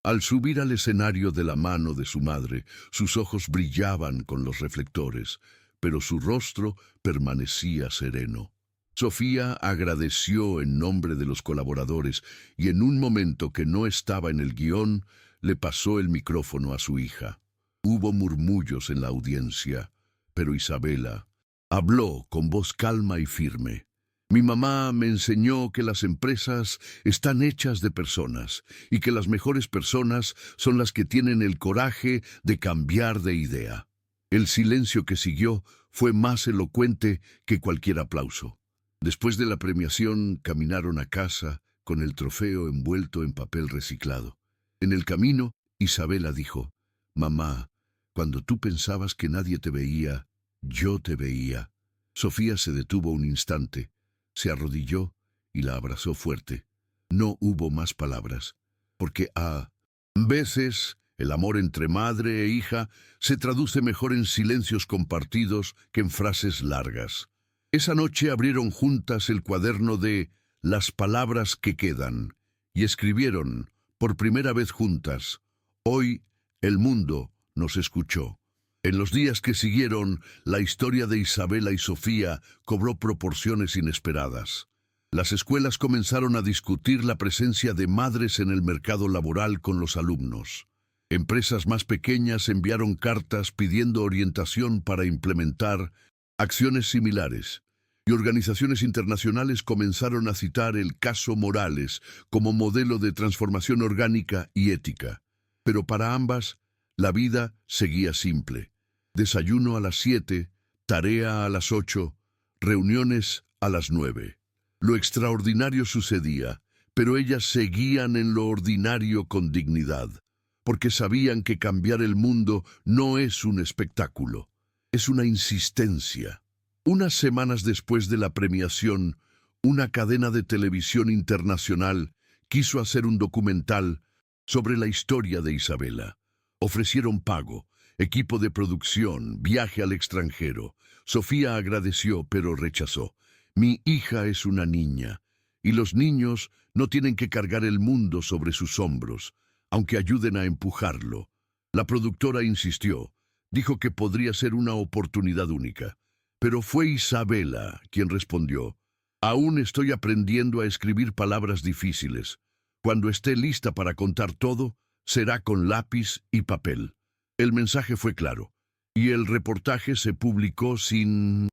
Al subir al escenario de la mano de su madre, sus ojos brillaban con los reflectores, pero su rostro permanecía sereno. Sofía agradeció en nombre de los colaboradores y en un momento que no estaba en el guión, le pasó el micrófono a su hija. Hubo murmullos en la audiencia, pero Isabela habló con voz calma y firme. Mi mamá me enseñó que las empresas están hechas de personas y que las mejores personas son las que tienen el coraje de cambiar de idea. El silencio que siguió fue más elocuente que cualquier aplauso. Después de la premiación, caminaron a casa con el trofeo envuelto en papel reciclado. En el camino, Isabela dijo, «Mamá, cuando tú pensabas que nadie te veía, yo te veía». Sofía se detuvo un instante, se arrodilló y la abrazó fuerte. No hubo más palabras, porque a veces el amor entre madre e hija se traduce mejor en silencios compartidos que en frases largas. Esa noche abrieron juntas el cuaderno de Las palabras que quedan y escribieron, por primera vez juntas, «Hoy el mundo nos escuchó». En los días que siguieron, la historia de Isabela y Sofía cobró proporciones inesperadas. Las escuelas comenzaron a discutir la presencia de madres en el mercado laboral con los alumnos. Empresas más pequeñas enviaron cartas pidiendo orientación para implementar acciones similares, y organizaciones internacionales comenzaron a citar el caso Morales como modelo de transformación orgánica y ética. Pero para ambas, la vida seguía simple. Desayuno a las 7, tarea a las 8, reuniones a las 9. Lo extraordinario sucedía, pero ellas seguían en lo ordinario con dignidad, porque sabían que cambiar el mundo no es un espectáculo, es una insistencia. Unas semanas después de la premiación, una cadena de televisión internacional quiso hacer un documental sobre la historia de Isabela. Ofrecieron pago, equipo de producción, viaje al extranjero. Sofía agradeció, pero rechazó. Mi hija es una niña, y los niños no tienen que cargar el mundo sobre sus hombros, aunque ayuden a empujarlo. La productora insistió, dijo que podría ser una oportunidad única. Pero fue Isabela quien respondió, Aún estoy aprendiendo a escribir palabras difíciles. Cuando esté lista para contar todo, será con lápiz y papel. El mensaje fue claro, y el reportaje se publicó sin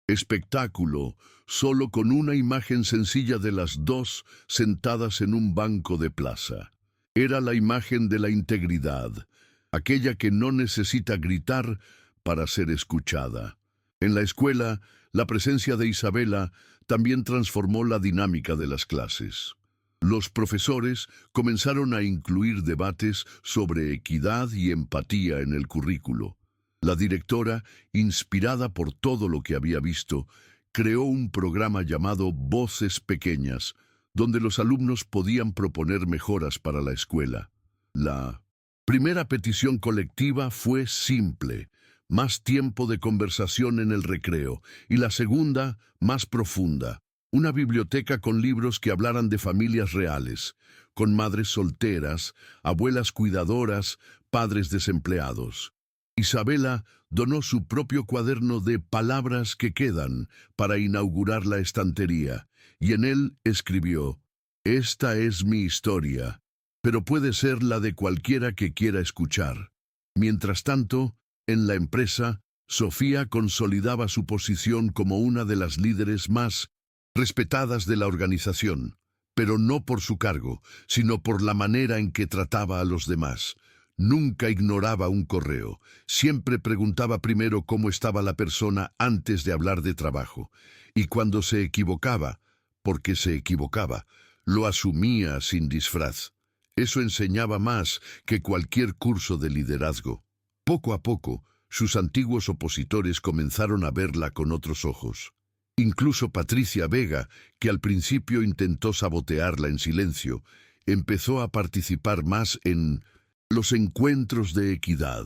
espectáculo, solo con una imagen sencilla de las dos sentadas en un banco de plaza. Era la imagen de la integridad, aquella que no necesita gritar para ser escuchada. En la escuela, la presencia de Isabela también transformó la dinámica de las clases. Los profesores comenzaron a incluir debates sobre equidad y empatía en el currículo. La directora, inspirada por todo lo que había visto, creó un programa llamado Voces Pequeñas, donde los alumnos podían proponer mejoras para la escuela. La primera petición colectiva fue simple: más tiempo de conversación en el recreo, y la segunda, más profunda: una biblioteca con libros que hablaran de familias reales, con madres solteras, abuelas cuidadoras, padres desempleados. Isabela donó su propio cuaderno de palabras que quedan para inaugurar la estantería, y en él escribió: «Esta es mi historia, pero puede ser la de cualquiera que quiera escuchar». Mientras tanto, en la empresa, Sofía consolidaba su posición como una de las líderes más respetadas de la organización, pero no por su cargo, sino por la manera en que trataba a los demás. Nunca ignoraba un correo, siempre preguntaba primero cómo estaba la persona antes de hablar de trabajo, y cuando se equivocaba, porque se equivocaba, lo asumía sin disfraz. Eso enseñaba más que cualquier curso de liderazgo. Poco a poco, sus antiguos opositores comenzaron a verla con otros ojos. Incluso Patricia Vega, que al principio intentó sabotearla en silencio, empezó a participar más en los encuentros de equidad.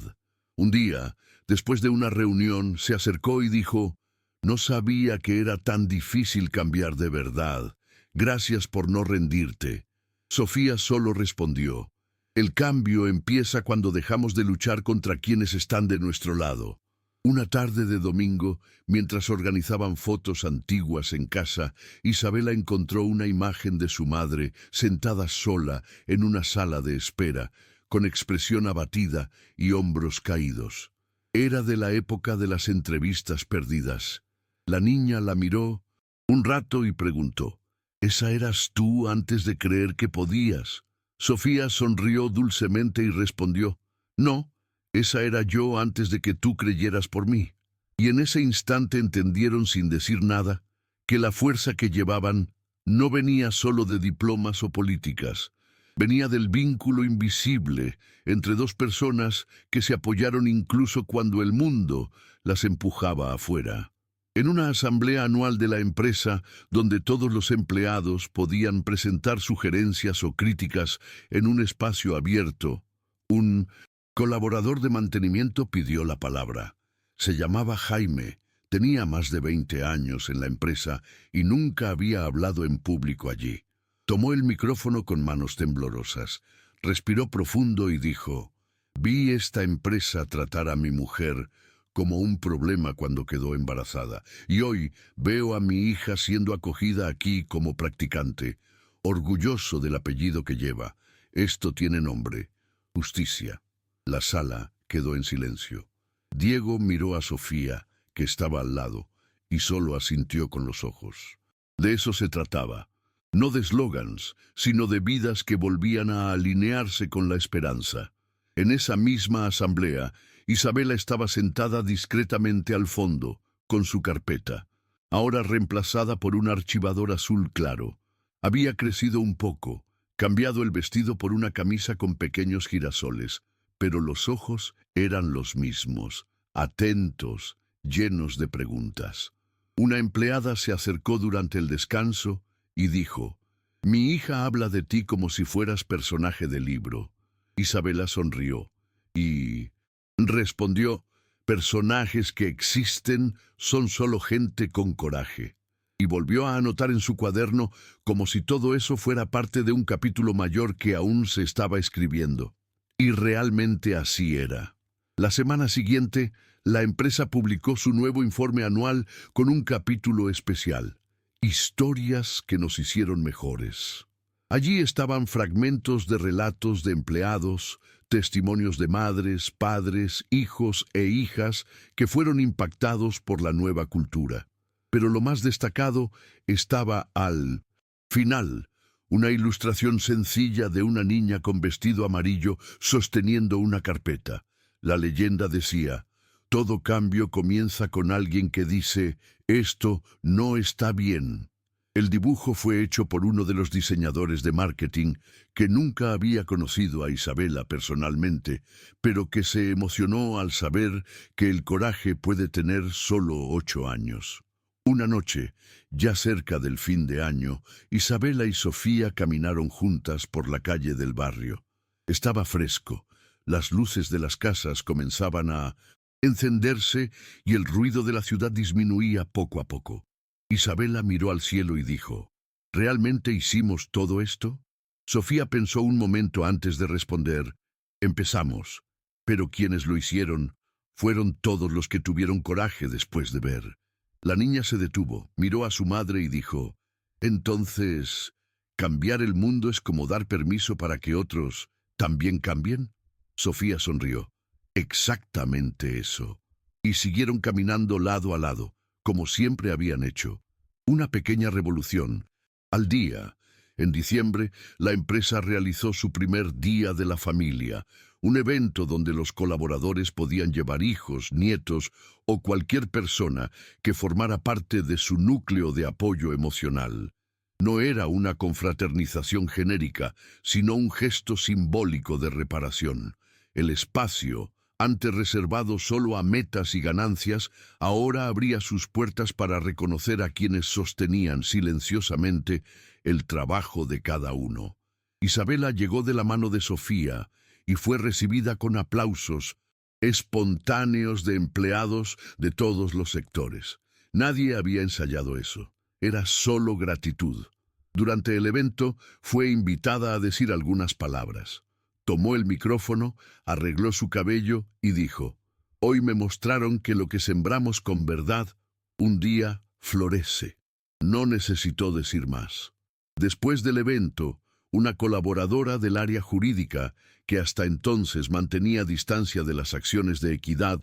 Un día, después de una reunión, se acercó y dijo: «No sabía que era tan difícil cambiar de verdad. Gracias por no rendirte». Sofía solo respondió: «El cambio empieza cuando dejamos de luchar contra quienes están de nuestro lado». Una tarde de domingo, mientras organizaban fotos antiguas en casa, Isabela encontró una imagen de su madre sentada sola en una sala de espera, con expresión abatida y hombros caídos. Era de la época de las entrevistas perdidas. La niña la miró un rato y preguntó: «¿Esa eras tú antes de creer que podías?». Sofía sonrió dulcemente y respondió: «No, esa era yo antes de que tú creyeras por mí». Y en ese instante entendieron sin decir nada que la fuerza que llevaban no venía solo de diplomas o políticas. Venía del vínculo invisible entre dos personas que se apoyaron incluso cuando el mundo las empujaba afuera. En una asamblea anual de la empresa, donde todos los empleados podían presentar sugerencias o críticas en un espacio abierto, un colaborador de mantenimiento pidió la palabra. Se llamaba Jaime, tenía más de 20 años en la empresa y nunca había hablado en público allí. Tomó el micrófono con manos temblorosas, respiró profundo y dijo: «Vi esta empresa tratar a mi mujer como un problema cuando quedó embarazada, y hoy veo a mi hija siendo acogida aquí como practicante, orgulloso del apellido que lleva. Esto tiene nombre: justicia». La sala quedó en silencio. Diego miró a Sofía, que estaba al lado, y solo asintió con los ojos. De eso se trataba. No de eslogans, sino de vidas que volvían a alinearse con la esperanza. En esa misma asamblea, Isabela estaba sentada discretamente al fondo, con su carpeta, ahora reemplazada por un archivador azul claro. Había crecido un poco, cambiado el vestido por una camisa con pequeños girasoles, pero los ojos eran los mismos, atentos, llenos de preguntas. Una empleada se acercó durante el descanso y dijo: «Mi hija habla de ti como si fueras personaje de libro». Isabela sonrió y respondió: «Personajes que existen son solo gente con coraje». Y volvió a anotar en su cuaderno como si todo eso fuera parte de un capítulo mayor que aún se estaba escribiendo. Y realmente así era. La semana siguiente, la empresa publicó su nuevo informe anual con un capítulo especial. Historias que nos hicieron mejores. Allí estaban fragmentos de relatos de empleados, testimonios de madres, padres, hijos e hijas que fueron impactados por la nueva cultura. Pero lo más destacado estaba al final, una ilustración sencilla de una niña con vestido amarillo sosteniendo una carpeta. La leyenda decía: todo cambio comienza con alguien que dice, esto no está bien. El dibujo fue hecho por uno de los diseñadores de marketing que nunca había conocido a Isabela personalmente, pero que se emocionó al saber que el coraje puede tener solo 8 años. Una noche, ya cerca del fin de año, Isabela y Sofía caminaron juntas por la calle del barrio. Estaba fresco, las luces de las casas comenzaban a encenderse y el ruido de la ciudad disminuía poco a poco. Isabela miró al cielo y dijo, ¿realmente hicimos todo esto? Sofía pensó un momento antes de responder, empezamos, pero quienes lo hicieron fueron todos los que tuvieron coraje después de ver. La niña se detuvo, miró a su madre y dijo, entonces, ¿cambiar el mundo es como dar permiso para que otros también cambien? Sofía sonrió. Exactamente eso. Y siguieron caminando lado a lado, como siempre habían hecho. Una pequeña revolución. Al día, en diciembre, la empresa realizó su primer Día de la Familia, un evento donde los colaboradores podían llevar hijos, nietos o cualquier persona que formara parte de su núcleo de apoyo emocional. No era una confraternización genérica, sino un gesto simbólico de reparación. El espacio, antes reservado solo a metas y ganancias, ahora abría sus puertas para reconocer a quienes sostenían silenciosamente el trabajo de cada uno. Isabela llegó de la mano de Sofía y fue recibida con aplausos espontáneos de empleados de todos los sectores. Nadie había ensayado eso. Era solo gratitud. Durante el evento fue invitada a decir algunas palabras. Tomó el micrófono, arregló su cabello y dijo, hoy me mostraron que lo que sembramos con verdad, un día florece. No necesitó decir más. Después del evento, una colaboradora del área jurídica, que hasta entonces mantenía distancia de las acciones de equidad,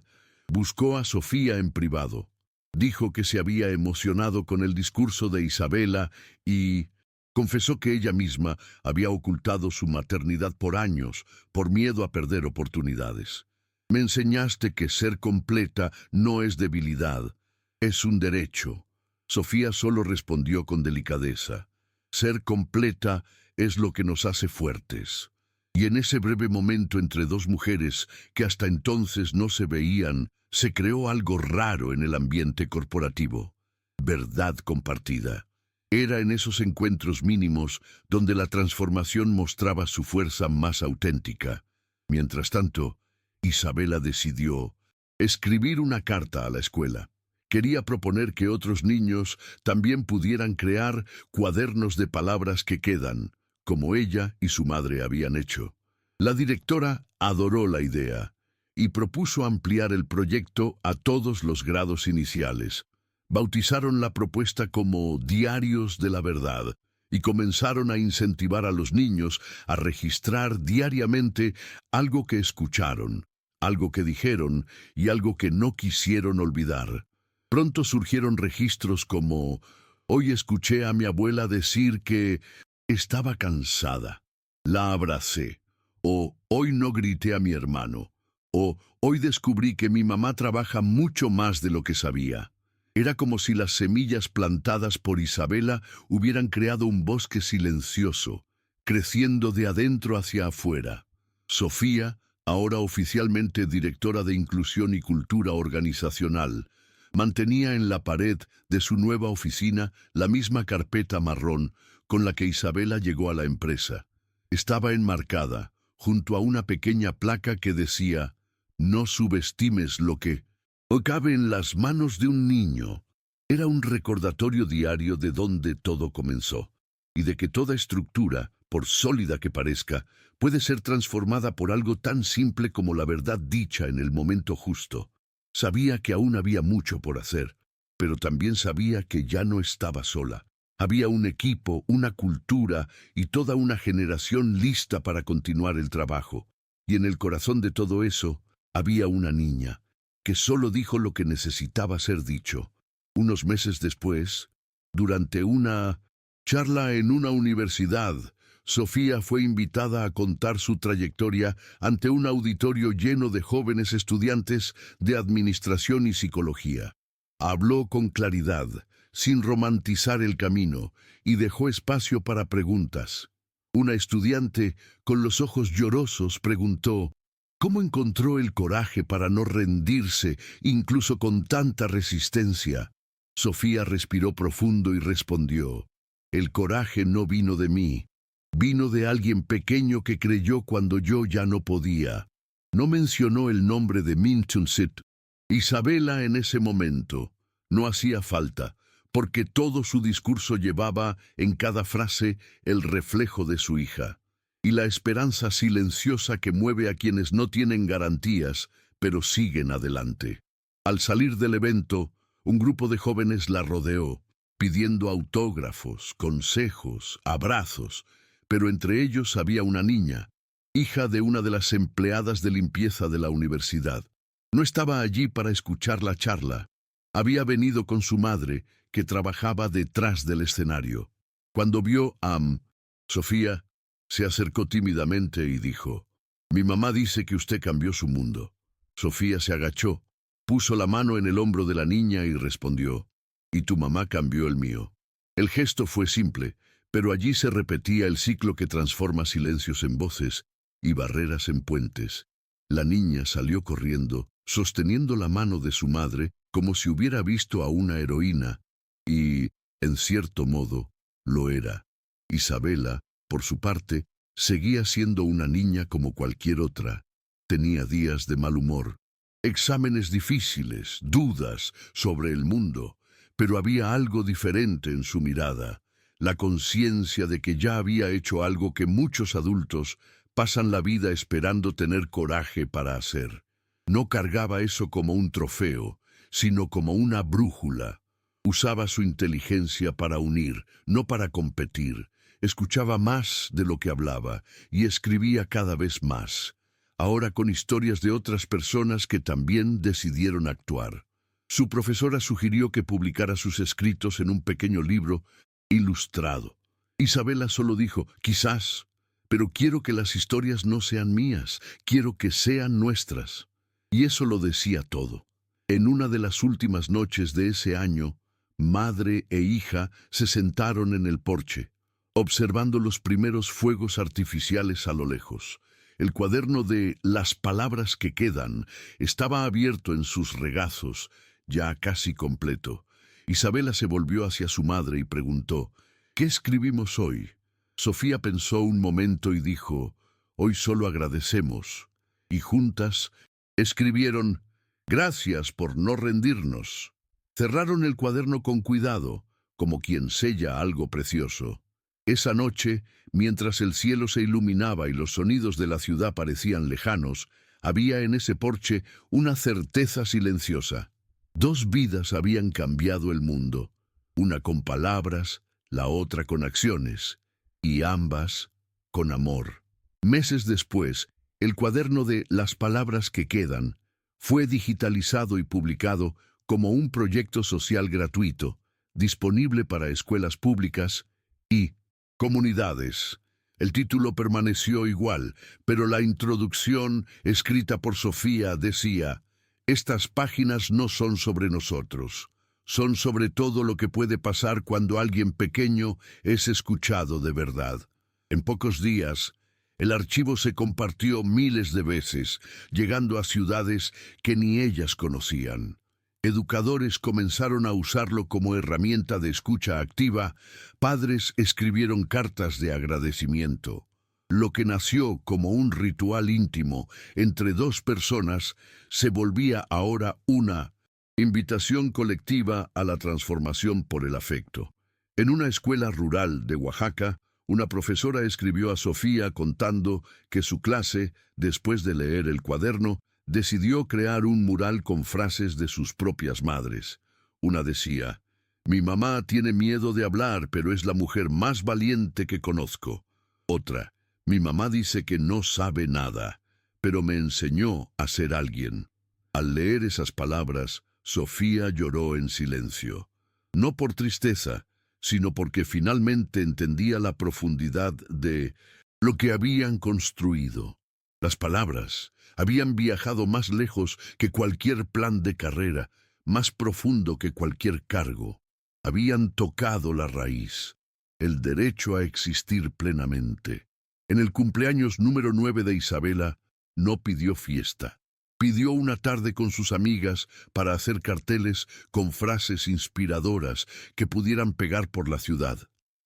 buscó a Sofía en privado. Dijo que se había emocionado con el discurso de Isabela y confesó que ella misma había ocultado su maternidad por años, por miedo a perder oportunidades. Me enseñaste que ser completa no es debilidad, es un derecho. Sofía solo respondió con delicadeza. Ser completa es lo que nos hace fuertes. Y en ese breve momento entre dos mujeres que hasta entonces no se veían, se creó algo raro en el ambiente corporativo. Verdad compartida. Era en esos encuentros mínimos donde la transformación mostraba su fuerza más auténtica. Mientras tanto, Isabela decidió escribir una carta a la escuela. Quería proponer que otros niños también pudieran crear cuadernos de palabras que quedan, como ella y su madre habían hecho. La directora adoró la idea y propuso ampliar el proyecto a todos los grados iniciales. Bautizaron la propuesta como Diarios de la Verdad y comenzaron a incentivar a los niños a registrar diariamente algo que escucharon, algo que dijeron y algo que no quisieron olvidar. Pronto surgieron registros como «Hoy escuché a mi abuela decir que estaba cansada. La abracé». O «Hoy no grité a mi hermano». O «Hoy descubrí que mi mamá trabaja mucho más de lo que sabía». Era como si las semillas plantadas por Isabela hubieran creado un bosque silencioso, creciendo de adentro hacia afuera. Sofía, ahora oficialmente directora de Inclusión y Cultura Organizacional, mantenía en la pared de su nueva oficina la misma carpeta marrón con la que Isabela llegó a la empresa. Estaba enmarcada, junto a una pequeña placa que decía, «No subestimes lo que cabe en las manos de un niño». Era un recordatorio diario de dónde todo comenzó, y de que toda estructura, por sólida que parezca, puede ser transformada por algo tan simple como la verdad dicha en el momento justo. Sabía que aún había mucho por hacer, pero también sabía que ya no estaba sola. Había un equipo, una cultura y toda una generación lista para continuar el trabajo. Y en el corazón de todo eso había una niña, que solo dijo lo que necesitaba ser dicho. Unos meses después, durante una charla en una universidad, Sofía fue invitada a contar su trayectoria ante un auditorio lleno de jóvenes estudiantes de administración y psicología. Habló con claridad, sin romantizar el camino, y dejó espacio para preguntas. Una estudiante, con los ojos llorosos, preguntó: ¿cómo encontró el coraje para no rendirse, incluso con tanta resistencia? Sofía respiró profundo y respondió: el coraje no vino de mí, vino de alguien pequeño que creyó cuando yo ya no podía. No mencionó el nombre de Mintunsit. Isabela en ese momento. No hacía falta, porque todo su discurso llevaba en cada frase el reflejo de su hija, y la esperanza silenciosa que mueve a quienes no tienen garantías, pero siguen adelante. Al salir del evento, un grupo de jóvenes la rodeó, pidiendo autógrafos, consejos, abrazos, pero entre ellos había una niña, hija de una de las empleadas de limpieza de la universidad. No estaba allí para escuchar la charla. Había venido con su madre, que trabajaba detrás del escenario. Cuando vio a Sofía, se acercó tímidamente y dijo: mi mamá dice que usted cambió su mundo. Sofía se agachó, puso la mano en el hombro de la niña y respondió: y tu mamá cambió el mío. El gesto fue simple, pero allí se repetía el ciclo que transforma silencios en voces y barreras en puentes. La niña salió corriendo, sosteniendo la mano de su madre, como si hubiera visto a una heroína, y, en cierto modo, lo era. Isabela, por su parte, seguía siendo una niña como cualquier otra. Tenía días de mal humor, exámenes difíciles, dudas sobre el mundo, pero había algo diferente en su mirada, la conciencia de que ya había hecho algo que muchos adultos pasan la vida esperando tener coraje para hacer. No cargaba eso como un trofeo, sino como una brújula. Usaba su inteligencia para unir, no para competir. Escuchaba más de lo que hablaba y escribía cada vez más, ahora con historias de otras personas que también decidieron actuar. Su profesora sugirió que publicara sus escritos en un pequeño libro ilustrado. Isabela solo dijo: quizás, pero quiero que las historias no sean mías, quiero que sean nuestras. Y eso lo decía todo. En una de las últimas noches de ese año, madre e hija se sentaron en el porche, observando los primeros fuegos artificiales a lo lejos. El cuaderno de Las palabras que quedan estaba abierto en sus regazos, ya casi completo. Isabela se volvió hacia su madre y preguntó: ¿qué escribimos hoy? Sofía pensó un momento y dijo: hoy solo agradecemos. Y juntas escribieron: gracias por no rendirnos. Cerraron el cuaderno con cuidado, como quien sella algo precioso. Esa noche, mientras el cielo se iluminaba y los sonidos de la ciudad parecían lejanos, había en ese porche una certeza silenciosa. Dos vidas habían cambiado el mundo, una con palabras, la otra con acciones, y ambas con amor. Meses después, el cuaderno de Las palabras que quedan fue digitalizado y publicado como un proyecto social gratuito, disponible para escuelas públicas y comunidades. El título permaneció igual, pero la introducción, escrita por Sofía, decía: estas páginas no son sobre nosotros, son sobre todo lo que puede pasar cuando alguien pequeño es escuchado de verdad. En pocos días, el archivo se compartió miles de veces, llegando a ciudades que ni ellas conocían. Educadores comenzaron a usarlo como herramienta de escucha activa, padres escribieron cartas de agradecimiento. Lo que nació como un ritual íntimo entre dos personas se volvía ahora una invitación colectiva a la transformación por el afecto. En una escuela rural de Oaxaca, una profesora escribió a Sofía contando que su clase, después de leer el cuaderno, decidió crear un mural con frases de sus propias madres. Una decía: Mi mamá tiene miedo de hablar, pero es la mujer más valiente que conozco. Otra, mi mamá dice que no sabe nada, pero me enseñó a ser alguien. Al leer esas palabras, Sofía lloró en silencio. No por tristeza, sino porque finalmente entendía la profundidad de lo que habían construido. Las palabras habían viajado más lejos que cualquier plan de carrera, más profundo que cualquier cargo. Habían tocado la raíz, el derecho a existir plenamente. En el cumpleaños número 9 de Isabela, no pidió fiesta. Pidió una tarde con sus amigas para hacer carteles con frases inspiradoras que pudieran pegar por la ciudad.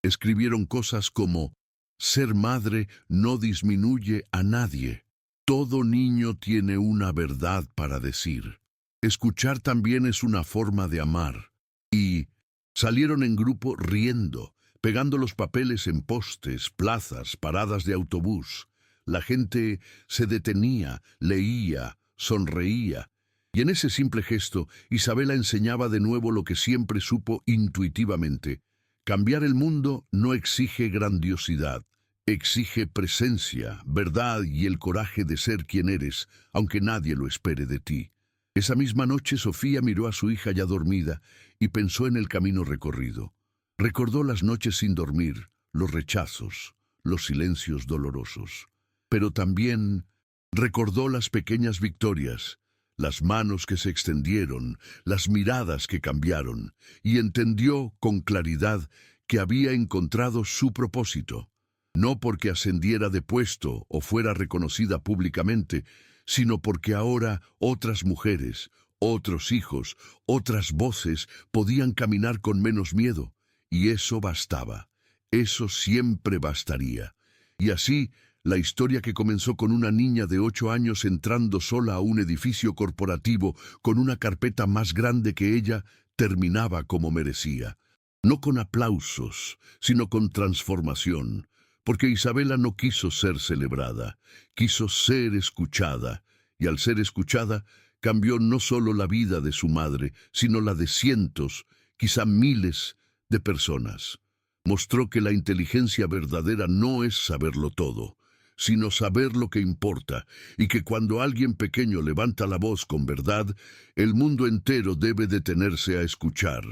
Escribieron cosas como: ser madre no disminuye a nadie. Todo niño tiene una verdad para decir. Escuchar también es una forma de amar. Y salieron en grupo riendo, pegando los papeles en postes, plazas, paradas de autobús. La gente se detenía, leía, sonreía. Y en ese simple gesto, Isabela enseñaba de nuevo lo que siempre supo intuitivamente. Cambiar el mundo no exige grandiosidad, exige presencia, verdad y el coraje de ser quien eres, aunque nadie lo espere de ti. Esa misma noche Sofía miró a su hija ya dormida y pensó en el camino recorrido. Recordó las noches sin dormir, los rechazos, los silencios dolorosos. Pero también recordó las pequeñas victorias, las manos que se extendieron, las miradas que cambiaron, y entendió con claridad que había encontrado su propósito. No porque ascendiera de puesto o fuera reconocida públicamente, sino porque ahora otras mujeres, otros hijos, otras voces podían caminar con menos miedo, y eso bastaba, eso siempre bastaría. Y así, la historia que comenzó con una niña de 8 años entrando sola a un edificio corporativo con una carpeta más grande que ella, terminaba como merecía. No con aplausos, sino con transformación. Porque Isabela no quiso ser celebrada, quiso ser escuchada, y al ser escuchada, cambió no solo la vida de su madre, sino la de cientos, quizá miles de personas. Mostró que la inteligencia verdadera no es saberlo todo, sino saber lo que importa, y que cuando alguien pequeño levanta la voz con verdad, el mundo entero debe detenerse a escuchar.